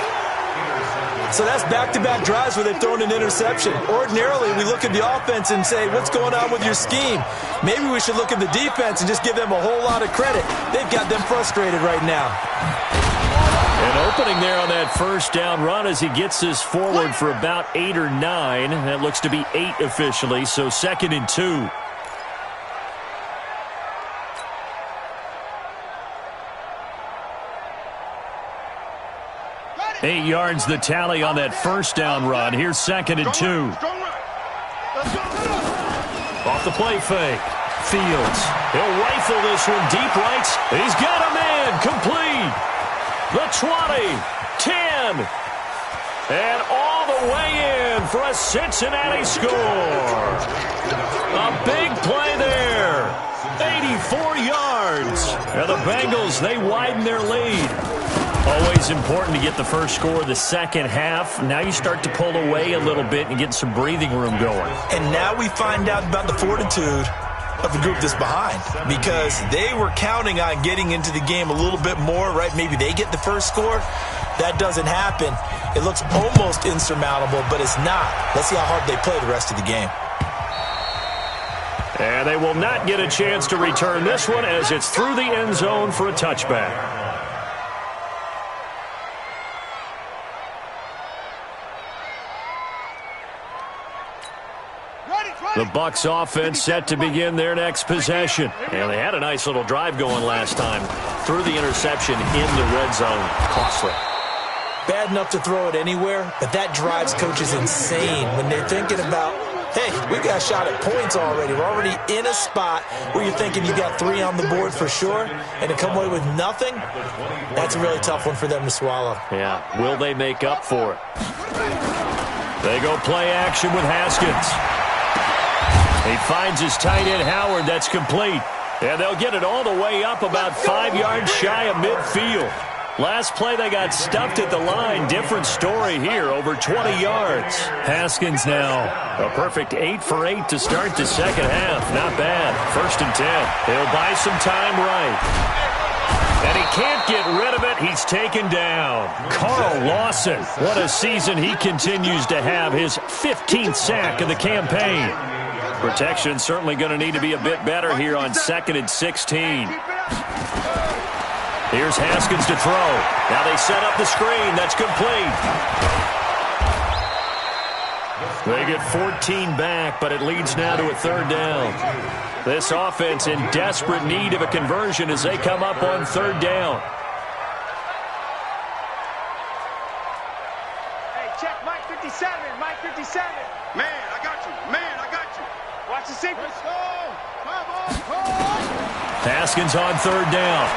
So that's back-to-back drives where they've thrown an interception. Ordinarily, we look at the offense and say, what's going on with your scheme? Maybe we should look at the defense and just give them a whole lot of credit. They've got them frustrated right now. An opening there on that 1st down run as he gets this forward for about 8 or 9. That looks to be 8 officially, so 2nd and 2. 8 yards the tally on that 1st down run. Here's 2nd and 2. Off the play fake. Fields. He'll rifle this one deep right. He's got a man. Complete. The 20. 10. And all the way in for a Cincinnati score. A big play there. 84 yards. And the Bengals, they widen their lead. Always important to get the first score of the second half. Now you start to pull away a little bit and get some breathing room going. And now we find out about the fortitude of the group that's behind, because they were counting on getting into the game a little bit more, right? Maybe they get the first score. That doesn't happen. It looks almost insurmountable, but it's not. Let's see how hard they play the rest of the game. And they will not get a chance to return this one as it's through the end zone for a touchback. The Bucs offense set to begin their next possession. And they had a nice little drive going last time. Threw the interception in the red zone. Costly. Bad enough to throw it anywhere, but that drives coaches insane when they're thinking about, hey, we got a shot at points already. We're already in a spot where you're thinking you got 3 on the board for sure, and to come away with nothing, that's a really tough one for them to swallow. Yeah, will they make up for it? They go play action with Haskins. He finds his tight end, Howard. That's complete. And they'll get it all the way up about 5 yards shy of midfield. Last play, they got stuffed at the line. Different story here, over 20 yards. Haskins now, a perfect 8 for 8 to start the second half. Not bad. 1st and 10. He'll buy some time right. And he can't get rid of it. He's taken down. Carl Lawson. What a season he continues to have. His 15th sack of the campaign. Protection certainly going to need to be a bit better here on 2nd and 16. Here's Haskins to throw. Now they set up the screen. That's complete. They get 14 back, but it leads now to a 3rd down. This offense in desperate need of a conversion as they come up on 3rd down. Hey, check Mike 57. Mike 57. Man, I got you. Man, I got you. Watch the sequence. Let's go. Come on, come on. Haskins on 3rd down.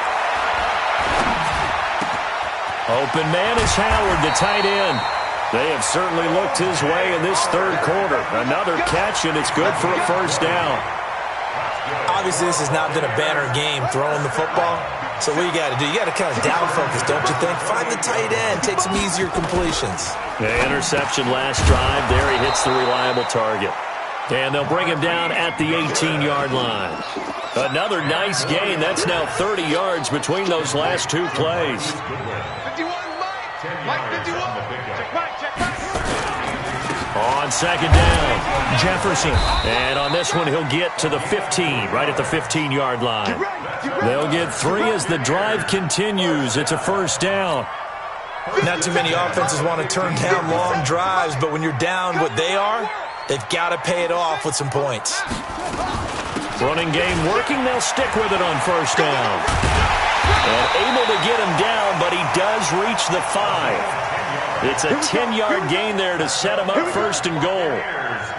Open man is Howard, the tight end. They have certainly looked his way in this 3rd quarter. Another catch, and it's good for a 1st down. Obviously, this has not been a banner game throwing the football. So what you got to do, you got to kind of down focus, don't you think? Find the tight end, take some easier completions. The interception last drive. There he hits the reliable target. And they'll bring him down at the 18-yard line. Another nice gain. That's now 30 yards between those last 2 plays. 51, Mike 51. Check Mike. On 2nd down, Jefferson. And on this one, he'll get to the 15, right at the 15-yard line. They'll get 3 as the drive continues. It's a 1st down. Not too many offenses want to turn down long drives, but when you're down what they are, they've got to pay it off with some points. Running game working. They'll stick with it on 1st down. And able to get him down, but he does reach the 5. It's a 10-yard gain there to set him up 1st and goal.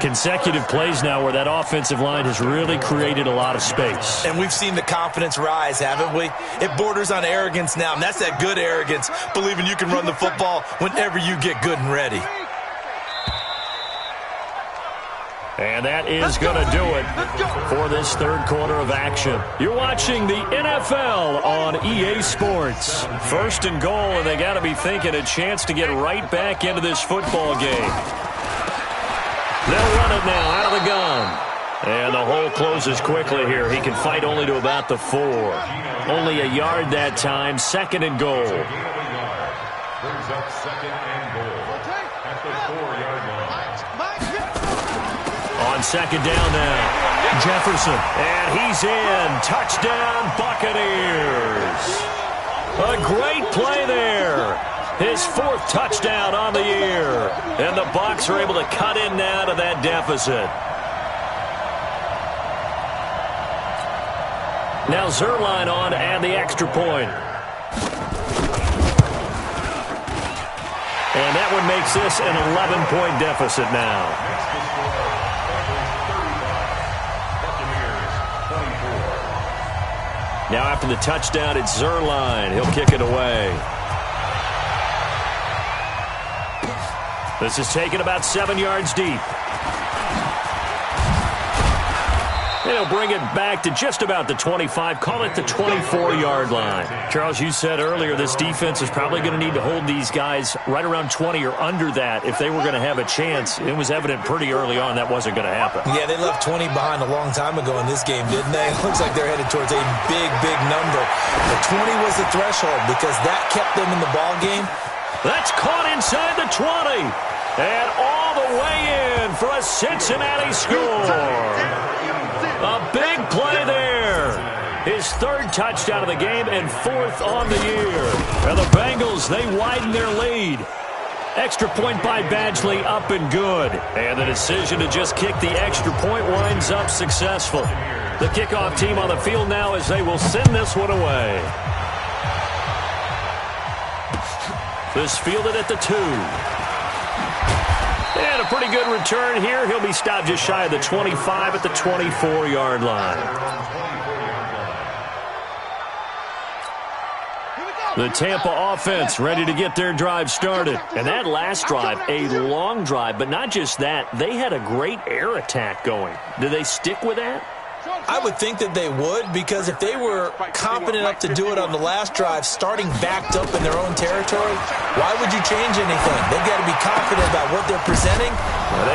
Consecutive plays now where that offensive line has really created a lot of space. And we've seen the confidence rise, haven't we? It borders on arrogance now, and that's that good arrogance, believing you can run the football whenever you get good and ready. And that is going to do it for this 3rd quarter of action. You're watching the NFL on EA Sports. 1st and goal, and they got to be thinking a chance to get right back into this football game. They'll run it now out of the gun. And the hole closes quickly here. He can fight only to about the 4. Only a yard that time. 2nd and goal. Brings up 2nd and goal at the 4-yard line. On 2nd down now, Jefferson. And he's in. Touchdown, Buccaneers. A great play there. His 4th touchdown on the year. And the Bucs are able to cut in now to that deficit. Now Zerline on and the extra point. And that one makes this an 11-point deficit now. Now after the touchdown, it's Zerline. He'll kick it away. This is taken about 7 yards deep. And he'll bring it back to just about the 25, call it the 24-yard line. Charles, you said earlier this defense is probably going to need to hold these guys right around 20 or under that if they were going to have a chance. It was evident pretty early on that wasn't going to happen. Yeah, they left 20 behind a long time ago in this game, didn't they? It looks like they're headed towards a big, big number. But 20 was the threshold because that kept them in the ball game. That's caught inside the 20. And all the way in for a Cincinnati score. A big play there. His third touchdown of the game and fourth on the year. And the Bengals, they widen their lead. Extra point by Badgley, up and good. And the decision to just kick the extra point winds up successful. The kickoff team on the field now as they will send this one away. This fielded at the 2. And a pretty good return here. He'll be stopped just shy of the 25 at the 24-yard line. The Tampa offense ready to get their drive started. And that last drive, a long drive, but not just that. They had a great air attack going. Do they stick with that? I would think that they would, because if they were confident enough to do it on the last drive, starting backed up in their own territory, why would you change anything? They've got to be confident about what they're presenting.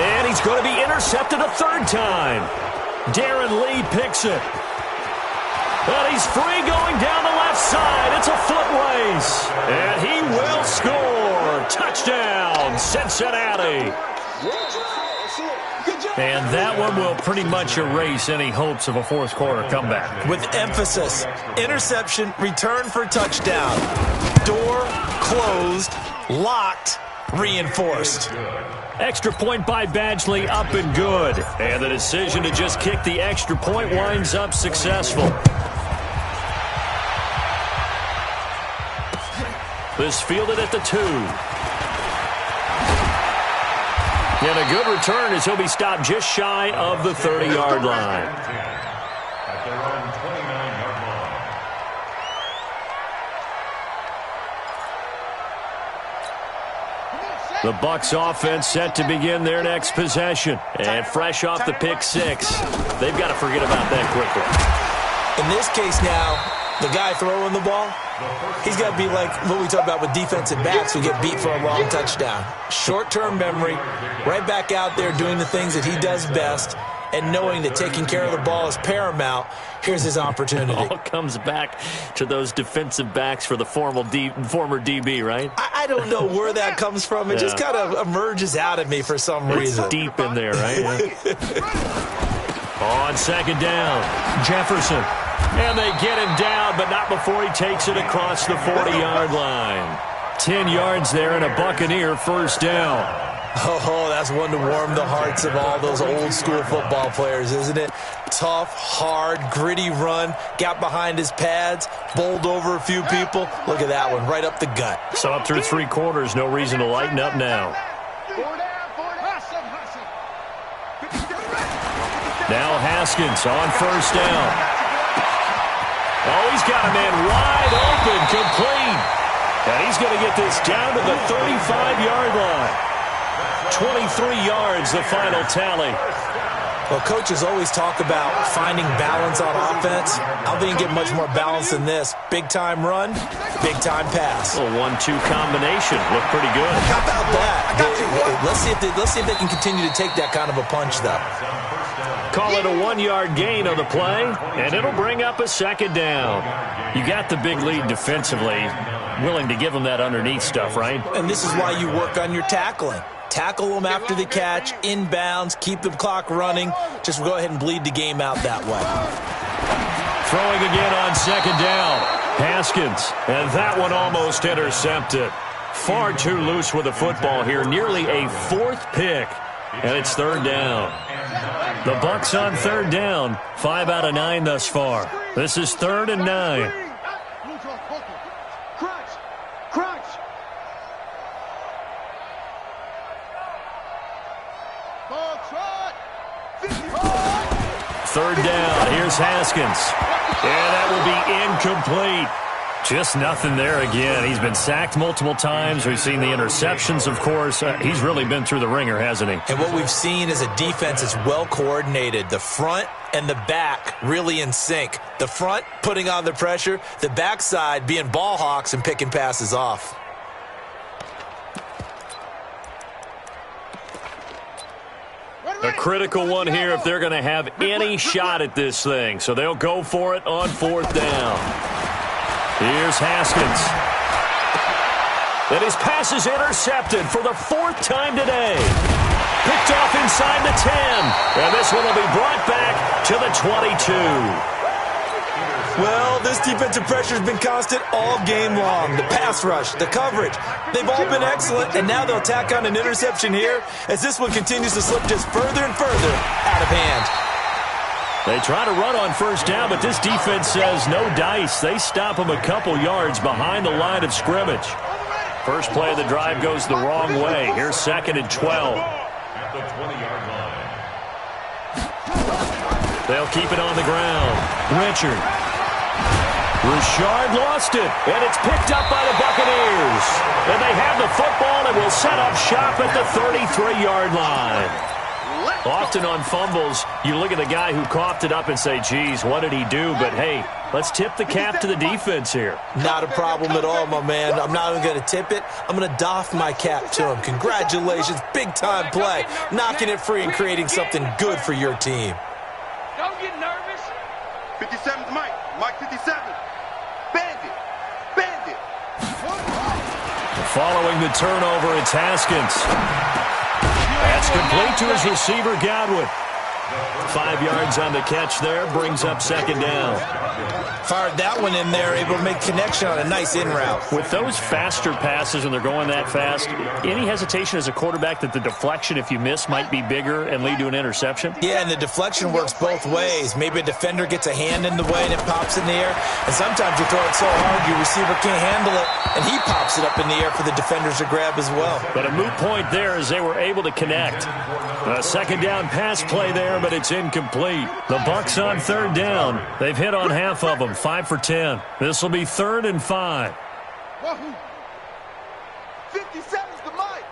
And he's going to be intercepted a third time. Darren Lee picks it. But he's free going down the left side. It's a foot race. And he will score. Touchdown, Cincinnati. And that one will pretty much erase any hopes of a fourth quarter comeback. With emphasis, interception, return for touchdown. Door closed, locked, reinforced. Extra point by Badgley, up and good. And the decision to just kick the extra point winds up successful. This fielded at the 2. And a good return as he'll be stopped just shy of the 30-yard line. At their own 29-yard line. The Bucs offense set to begin their next possession. And fresh off the pick 6, they've got to forget about that quickly. In this case now, the guy throwing the ball, he's got to be like what we talk about with defensive backs who get beat for a long touchdown. Short-term memory, right back out there doing the things that he does best, and knowing that taking care of the ball is paramount. Here's his opportunity. It all comes back to those defensive backs for the former DB, right? I don't know where that comes from. It just kind of emerges out of me for some reason. It's deep in there, right? On second down, Jefferson. And they get him down, but not before he takes it across the 40-yard line. 10 yards there and a Buccaneer first down. Oh, that's one to warm the hearts of all those old-school football players, isn't it? Tough, hard, gritty run, got behind his pads, bowled over a few people. Look at that one, right up the gut. So up through 3 quarters, no reason to lighten up now. Now Haskins on first down. Oh, he's got a man wide open, complete. And he's going to get this down to the 35-yard line. 23 yards, the final tally. Well, coaches always talk about finding balance on offense. I don't think you get much more balance than this. Big-time run, big-time pass. A 1-2 combination. Looked pretty good. How about that? Let's see if they can continue to take that kind of a punch, though. Call it a 1-yard gain on the play, and it'll bring up a second down. You got the big lead defensively, willing to give them that underneath stuff, right? And this is why you work on your tackling. Tackle them after the catch, inbounds, keep the clock running. Just go ahead and bleed the game out that way. Throwing again on second down. Haskins, and that one almost intercepted. Far too loose with the football here, nearly a 4th pick, and it's third down. The Bucs on third down, 5 out of 9 thus far. This is 3rd and 9. Third down, here's Haskins. And that will be incomplete. Just nothing there again. He's been sacked multiple times. We've seen the interceptions, of course. He's really been through the ringer, hasn't he? And what we've seen is a defense that's well coordinated. The front and the back really in sync. The front putting on the pressure, the backside being ball hawks and picking passes off. A critical one here if they're going to have any shot at this thing. So they'll go for it on 4th down. Here's Haskins. And his pass is intercepted for the 4th time today. Picked off inside the 10. And this one will be brought back to the 22. Well, this defensive pressure has been constant all game long. The pass rush, the coverage, they've all been excellent, and now they'll tack on an interception here as this one continues to slip just further and further out of hand. They try to run on 1st down, but this defense says no dice. They stop them a couple yards behind the line of scrimmage. First play of the drive goes the wrong way. Here's 2nd and 12. At the 20-yard line. They'll keep it on the ground. Richard. Richard lost it, and it's picked up by the Buccaneers. And they have the football and will set up shop at the 33-yard line. Often on fumbles, you look at the guy who coughed it up and say, geez, what did he do? But, hey, let's tip the cap to the defense here. Not a problem at all, my man. I'm not even going to tip it. I'm going to doff my cap to him. Congratulations, big-time play. Knocking it free and creating something good for your team. Don't get nervous. 57's Mike. Mike 57. Bandit. Bandit. Following the turnover, it's Haskins. That's complete to his receiver, Godwin. 5 yards on the catch there, brings up 2nd down. Fired that one in there, able to make connection on a nice in route. With those faster passes, and they're going that fast, any hesitation as a quarterback that the deflection, if you miss, might be bigger and lead to an interception? Yeah, and the deflection works both ways. Maybe a defender gets a hand in the way and it pops in the air, and sometimes you throw it so hard your receiver can't handle it, and he pops it up in the air for the defenders to grab as well. But a moot point there as they were able to connect. A 2nd down pass play there, but it's incomplete. The Bucs on 3rd down. They've hit on half of them, 5 for 10. This will be 3rd and 5. 57's the Mike.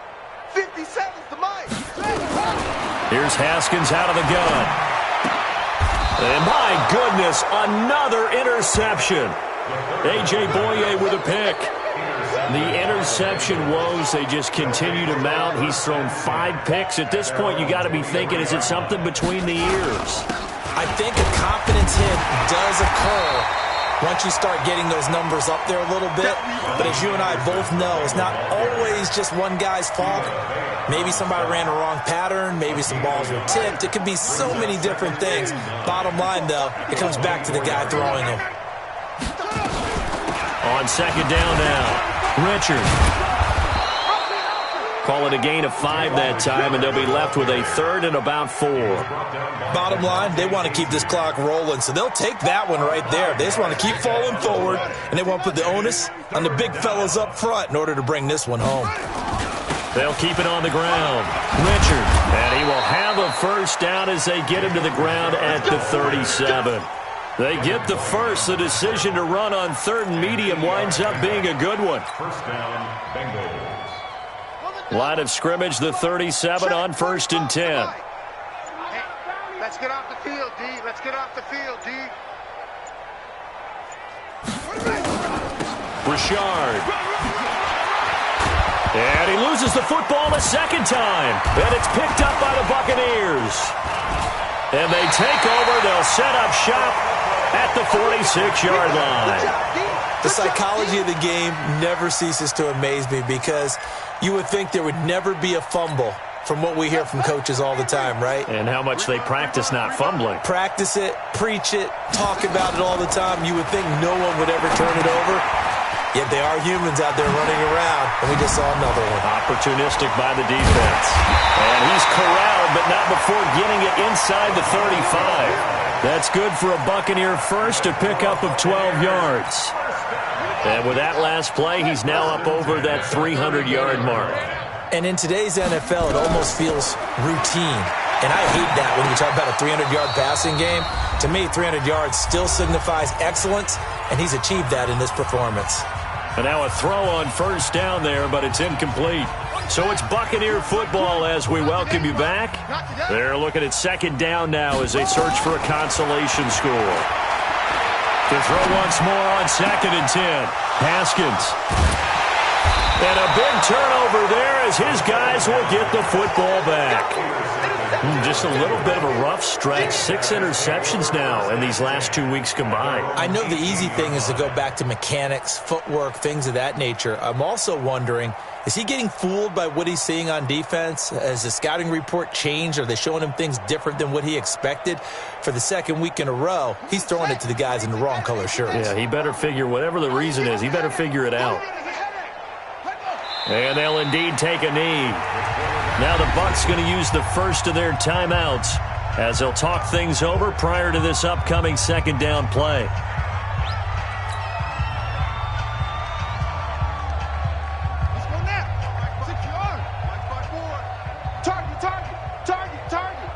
57's the Mike. Here's Haskins out of the gun. And my goodness, another interception. A.J. Boye with a pick. The interception woes, they just continue to mount. He's thrown 5 picks. At this point, you got to be thinking, is it something between the ears? I think a confidence hit does occur once you start getting those numbers up there a little bit. But as you and I both know, it's not always just one guy's fault. Maybe somebody ran a wrong pattern. Maybe some balls were tipped. It could be so many different things. Bottom line, though, it comes back to the guy throwing them. On 2nd down now. Richard. Call it a gain of 5 that time, and they'll be left with a 3rd and about 4. Bottom line, they want to keep this clock rolling, so they'll take that one right there. They just want to keep falling forward, and they want to put the onus on the big fellas up front in order to bring this one home. They'll keep it on the ground. Richard, and he will have a 1st down as they get him to the ground at the 37. They get the first. The decision to run on 3rd and medium winds up being a good one. 1st down, Bengals. Line of scrimmage, the 37 on 1st and 10. Hey, let's get off the field, D. Let's get off the field, D. Richard. And he loses the football a 2nd time. And it's picked up by the Buccaneers. And they take over. They'll set up shop at the 46-yard line. The psychology of the game never ceases to amaze me because you would think there would never be a fumble from what we hear from coaches all the time, right? And how much they practice not fumbling. Practice it, preach it, talk about it all the time. You would think no one would ever turn it over. Yet they are humans out there running around, and we just saw another one. Opportunistic by the defense. And he's corralled, but not before getting it inside the 35. That's good for a Buccaneer first, a pickup of 12 yards. And with that last play, he's now up over that 300-yard mark. And in today's NFL, it almost feels routine. And I hate that when you talk about a 300-yard passing game. To me, 300 yards still signifies excellence, and he's achieved that in this performance. And now a throw on first down there, but it's incomplete. So it's Buccaneer football as we welcome you back. They're looking at second down now as they search for a consolation score. To throw once more on 2nd and 10. Haskins. And a big turnover there as his guys will get the football back. Just a little bit of a rough stretch. 6 interceptions now in these last 2 weeks combined. I know the easy thing is to go back to mechanics, footwork, things of that nature. I'm also wondering, is he getting fooled by what he's seeing on defense? Has the scouting report changed? Are they showing him things different than what he expected? For the second week in a row, he's throwing it to the guys in the wrong color shirts. Yeah, he better figure, whatever the reason is, he better figure it out. And they'll indeed take a knee. Now the Bucs going to use the first of their timeouts as they'll talk things over prior to this upcoming second down play. Let's go now. Secure. Target, target, target, target.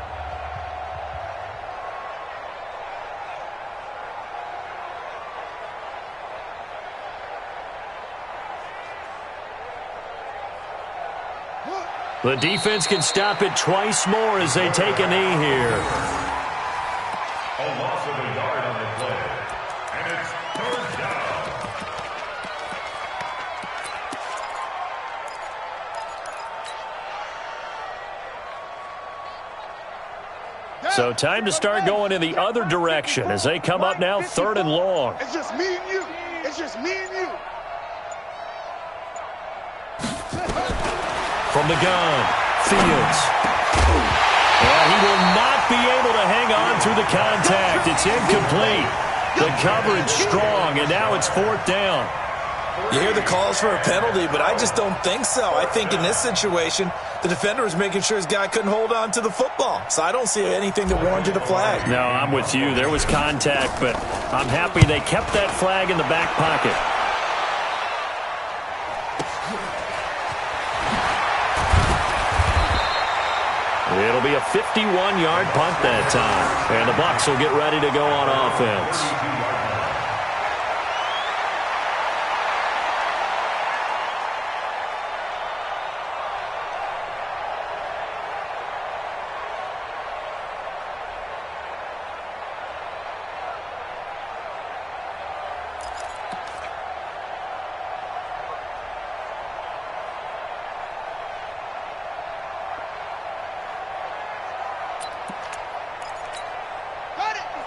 The defense can stop it twice more as they take a knee here. A loss of a yard on the play. And it's 3rd down. So time to start going in the other direction as they come up now 3rd and long. It's just me and you. It's just me and you. From the gun, Fields. And he will not be able to hang on through the contact. It's incomplete. The coverage strong, and now it's 4th down. You hear the calls for a penalty, but I just don't think so. I think in this situation, the defender was making sure his guy couldn't hold on to the football. So I don't see anything that warranted a flag. No, I'm with you. There was contact, but I'm happy they kept that flag in the back pocket. It'll be a 51-yard punt that time. And the Bucs will get ready to go on offense.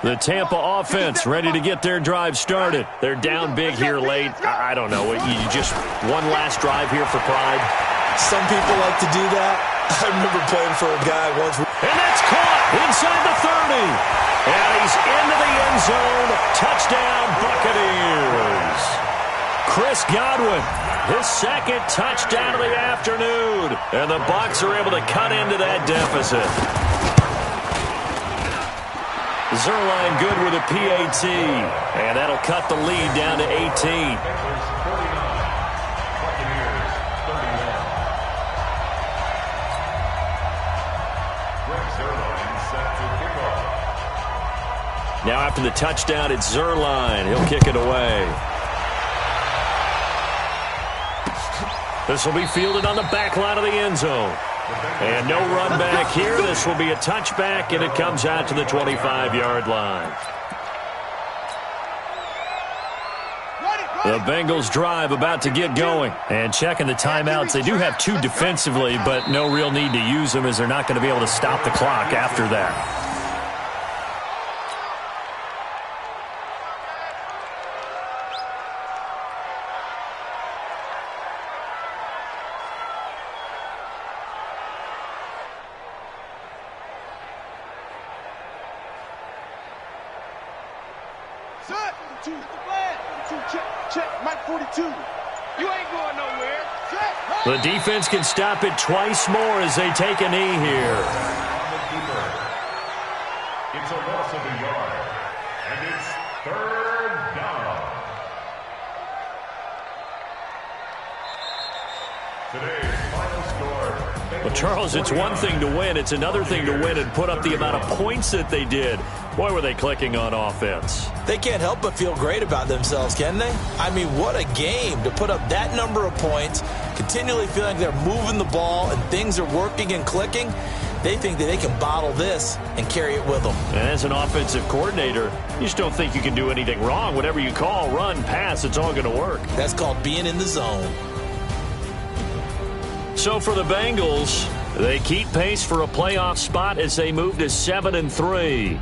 The Tampa offense ready to get their drive started. They're down big here late. I don't know. You just one last drive here for pride. Some people like to do that. I remember playing for a guy once. And that's caught inside the 30. And he's into the end zone. Touchdown, Buccaneers. Chris Godwin, his 2nd touchdown of the afternoon. And the Bucs are able to cut into that deficit. Zerline good with a PAT, and that'll cut the lead down to 18. Now after the touchdown, it's Zerline. He'll kick it away. This will be fielded on the back line of the end zone. And no run back here. This will be a touchback, and it comes out to the 25-yard line. The Bengals drive about to get going. And checking the timeouts. They do have 2 defensively, but no real need to use them as they're not going to be able to stop the clock after that. The defense can stop it twice more as they take a knee here. It's a loss of a yard, and it's 3rd down. Today's final score, Well, Charles, it's one thing to win. It's another thing to win and put up the amount of points that they did. Boy, were they clicking on offense. They can't help but feel great about themselves, can they? I mean, what a game to put up that number of points, continually feeling like they're moving the ball and things are working and clicking. They think that they can bottle this and carry it with them. And as an offensive coordinator, you just don't think you can do anything wrong. Whatever you call, run, pass, it's all going to work. That's called being in the zone. So for the Bengals, they keep pace for a playoff spot as they move to 7-3.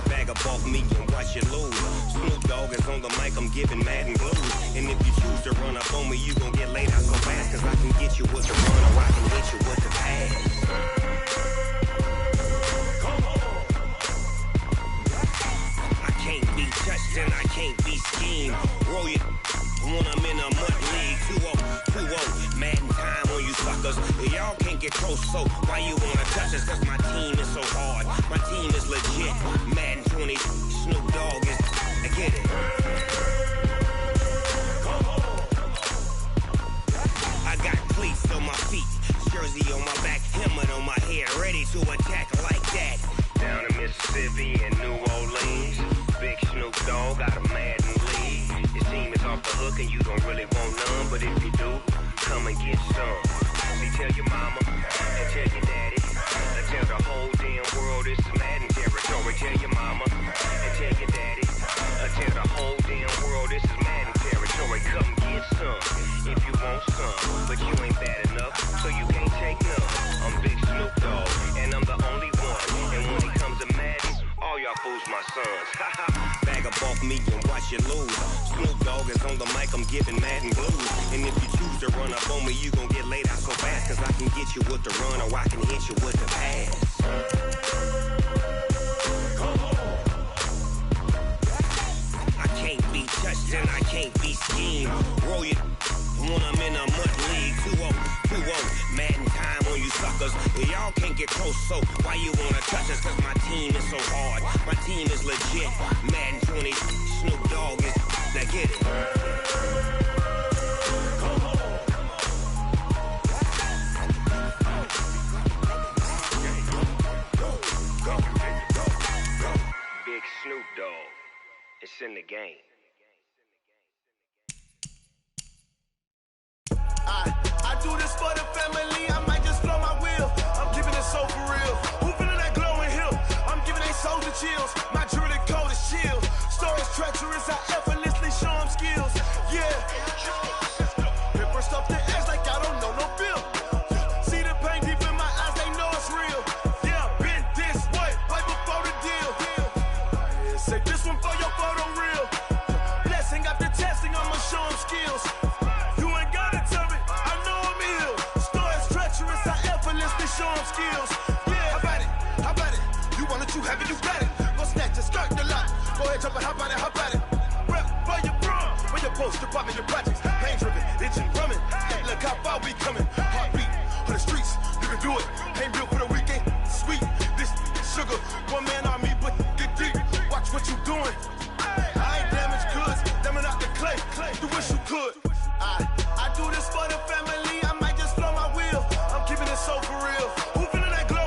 Bag of bulk me and watch you lose. Snoop Dogg is on the mic, I'm giving Madden blues. And if you choose to run up on me, you gon' get laid out so fast. Cause I can get you with the run or I can hit you with the pass. I can't be touched and I can't be schemed. Roll you when I'm in a mud league. 2-0, Madden time on you suckers. Y'all can't get close, so why you wanna touch us? Cause my team is so hard. My team is legit. Madden 20, Snoop Dogg is. I get it. I got cleats on my feet, jersey on my back, helmet on my head, ready to attack like that. Down in Mississippi and New Orleans, big Snoop Dogg got a Madden league. Your team is off the hook and you don't really want none, but if you do, come and get some. See, tell your mama and tell your daddy, and tell the whole damn world this is Madden territory. Tell your mama and tell your daddy, and tell the whole damn world this is Madden territory. Come get some if you want some, but you ain't bad enough, so you can't take none. I'm Big Snoop Dogg, and I'm the only one. And when it comes to Madden, all y'all fools my sons. Bag of bulk me and watch you lose. Snoop Dogg is on the mic, I'm giving Madden blues. And if you choose to run up on me, you gon' get laid out so fast. Cause I can get you with the run or I can hit you with the pass. I can't be touched and I can't be schemed. Roll you when I'm in a mud league. 2-0, Madden time on you suckers. Y'all can't get close, so why you wanna touch us? Cause my team is so hard. My team is legit. Madden 20, Snoop Dogg is. Now get it. Big Snoop Dogg. It's in the game. I do this for the family, I might just blow my wheel. I'm giving it so for real. Who feeling that glowing hill? I'm giving they soldier chills. My jewelry coat is chill. Stories treacherous, I effortlessly show them skills. Yeah. Hit first up the edge like I don't know no feel. See the pain deep in my eyes, they know it's real. Yeah, been this way, right before the deal. Say this one for your photo real. Blessing after testing, I'ma show them skills. Show them skills. Yeah, how about it? You want it, you have it, you got it. Go snatch it, skirt the lot. Go ahead, jump it, how about it? Rep for your bro, for your post, department, your projects. Pain driven, itching, drumming. Hey, look how far we coming. Heartbeat for the streets, you can do it. Ain't built for the weekend. Sweet, this sugar, one man army, but get deep. Watch what you doing. I ain't damaged goods, damn out the clay. You wish you could. I do this for the family. I might just blow my wheel. I'm keeping it so for real. Who feeling that glow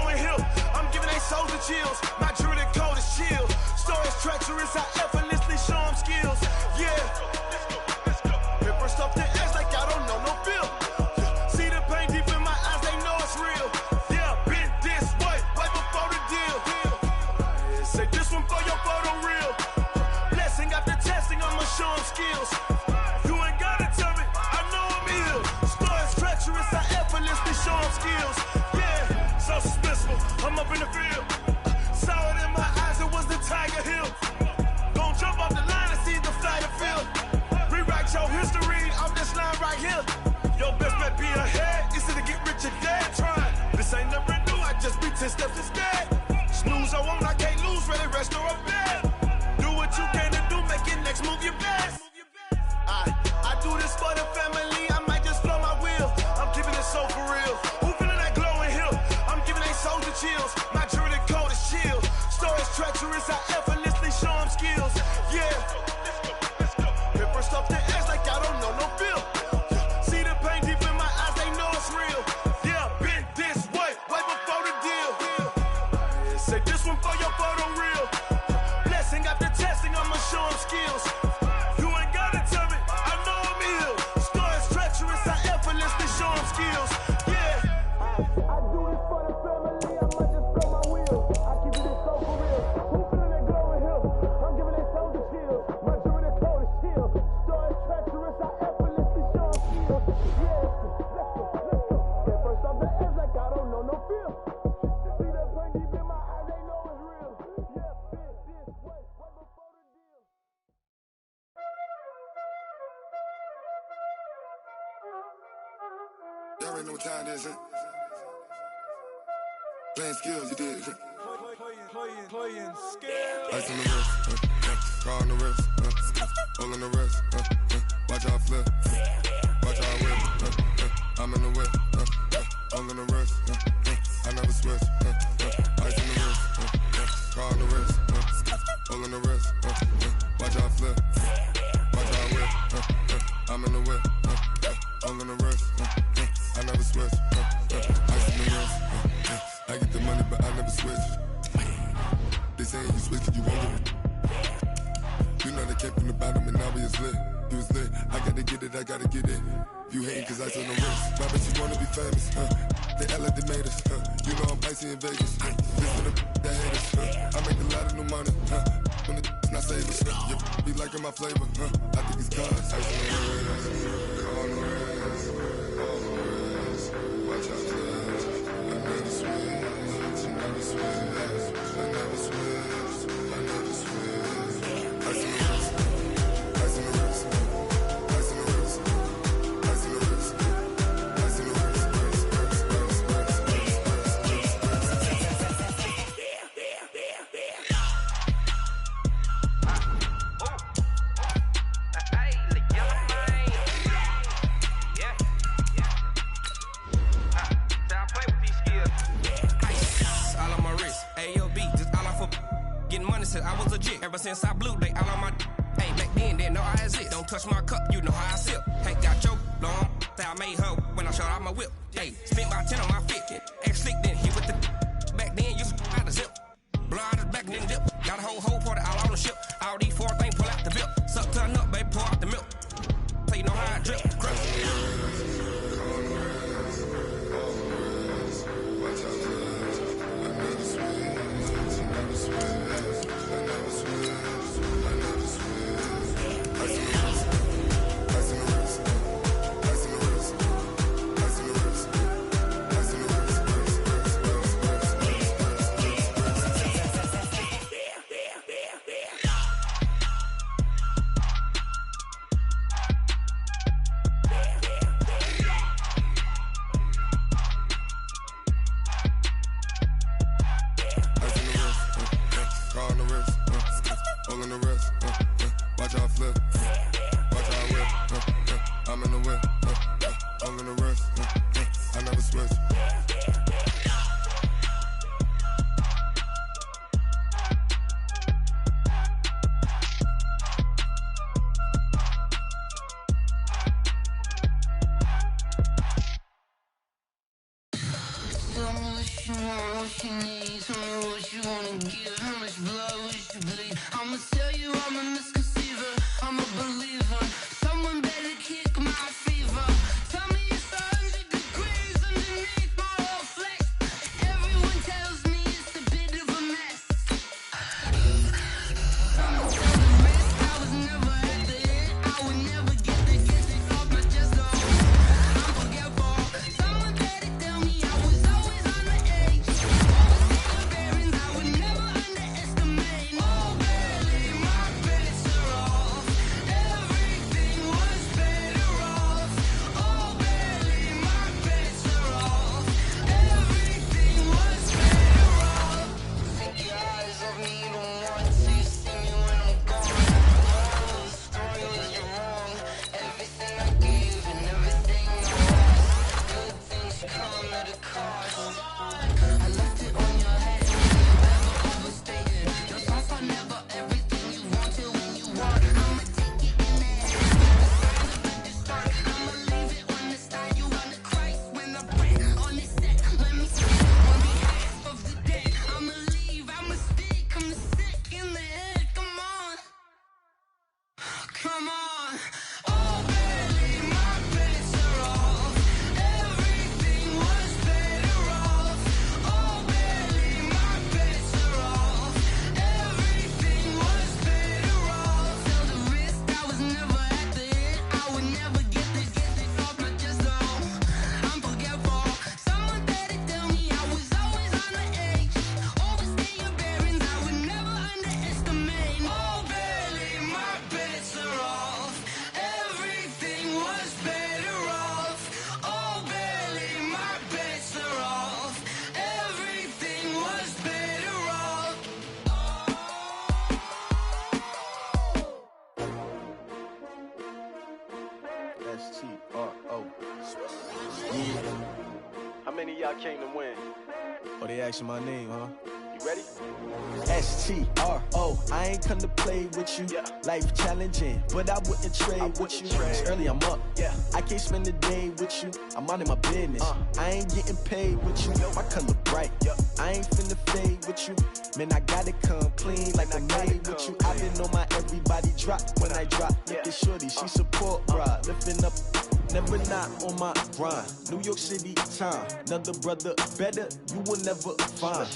10 steps instead. Snooze, I won't, I can't lose, really rest or up bed. Do what you can to do, make your next move your best. I do this for the family, I might just flow my wheel. I'm keeping it so for real. Who feeling that glowing hill? I'm giving they soldier chills. My jewelry code is chill. Stories treacherous, I effortlessly show them skills. Yeah. Hit first off the edge like I don't know no feel. See the pain deep in my eyes, they know it's real. Yeah, been this way before the deal. Say this one for your photo reel. Blessing after testing, I'ma show them skills. You ain't gotta tell me, I know I'm ill. Stories treacherous, I effortlessly show them skills. Yeah. I do this for the family, I might just blow my wheel. I keep it so for real. Who feeling that glowing hill? I'm giving they soldier chills. My jewelry code is chill. Stories treacherous, I effortlessly show them skills. Yeah. Let's go. Get first off the edge like I don't know no feel. See the pain deep in my eyes, they know it's real. Yeah, been this way before the deal. Y'all already know what time it is, huh? Playing skills, you did. Playing skills. Ice on the wrist, car on the wrist, hole in the wrist, watch out flip, watch out whip, I'm in the whip, hole in the wrist, I never switch, ice on the wrist, car on the wrist, hole in the wrist, watch out flip, watch out whip, I'm in the whip, hole in the wrist, I never switch, ice on the wrist, I get the money but I never switch. They saying you switch it, you won't get it. You know they came from the bottom and now we is lit. You was lit, I gotta get it, I gotta get it. You hating cause ice on the wrist. Why bet you wanna be famous, They act like they made us, You know I'm icy in Vegas, This for the that hate us, I make a lot of new money, When the not save us, You be liking my flavor, I think it's cause ice on the wrist, on the wrist, on the wrist. Watch out for this, I never switch, I never switch. I never switch, I never switch. Ice in the wrist, ice in the wrist, ice in the wrist, ice in the wrist, ice in the wrist, I was legit ever since I blew they all on my hey back then didn't know I exist. Don't touch my cup, you know how I sip. Hey, got your long say I made her when I showed out my whip. Hey, spent about 10 on my fit. Ex slick then hit with the back then used to out the zip. Blow out his back then dip. Got a whole party all on the ship. All these 4 things pull out the bip. Suck turn up, baby, pour out the milk. So you know how I drip. Crush. Yeah. How many of y'all came to win? Oh, they asking my name, huh? You ready? S-T-R-O, I ain't come to play with you. Yeah. Life challenging, but I wouldn't trade with you. It's early, I'm up. Yeah. I can't spend the day with you. I'm minding my business. I ain't getting paid with you. My color bright. I ain't finna fade with you. Man, I gotta come clean like I made with you. I been on my everybody drop when I drop. Look at shorty, she support, bruh. Lifting up. Never not on my grind. New York City time. Another brother better, you will never find.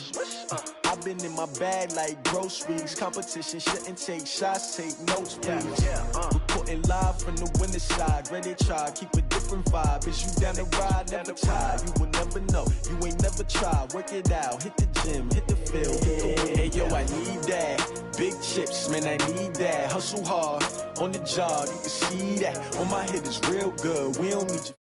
I've been in my bag like groceries. Competition shouldn't take shots, take notes, please. Reporting live from the winter side. Ready to try, keep a different vibe. Is you down the ride, never tired. You will never know, you ain't never tried. Work it out, hit the gym, hit the field, hit the wind. Hey yo, I need that. Big chips, man, I need that. Hustle hard, on the job, you can see that. On my head is real good, we don't need you.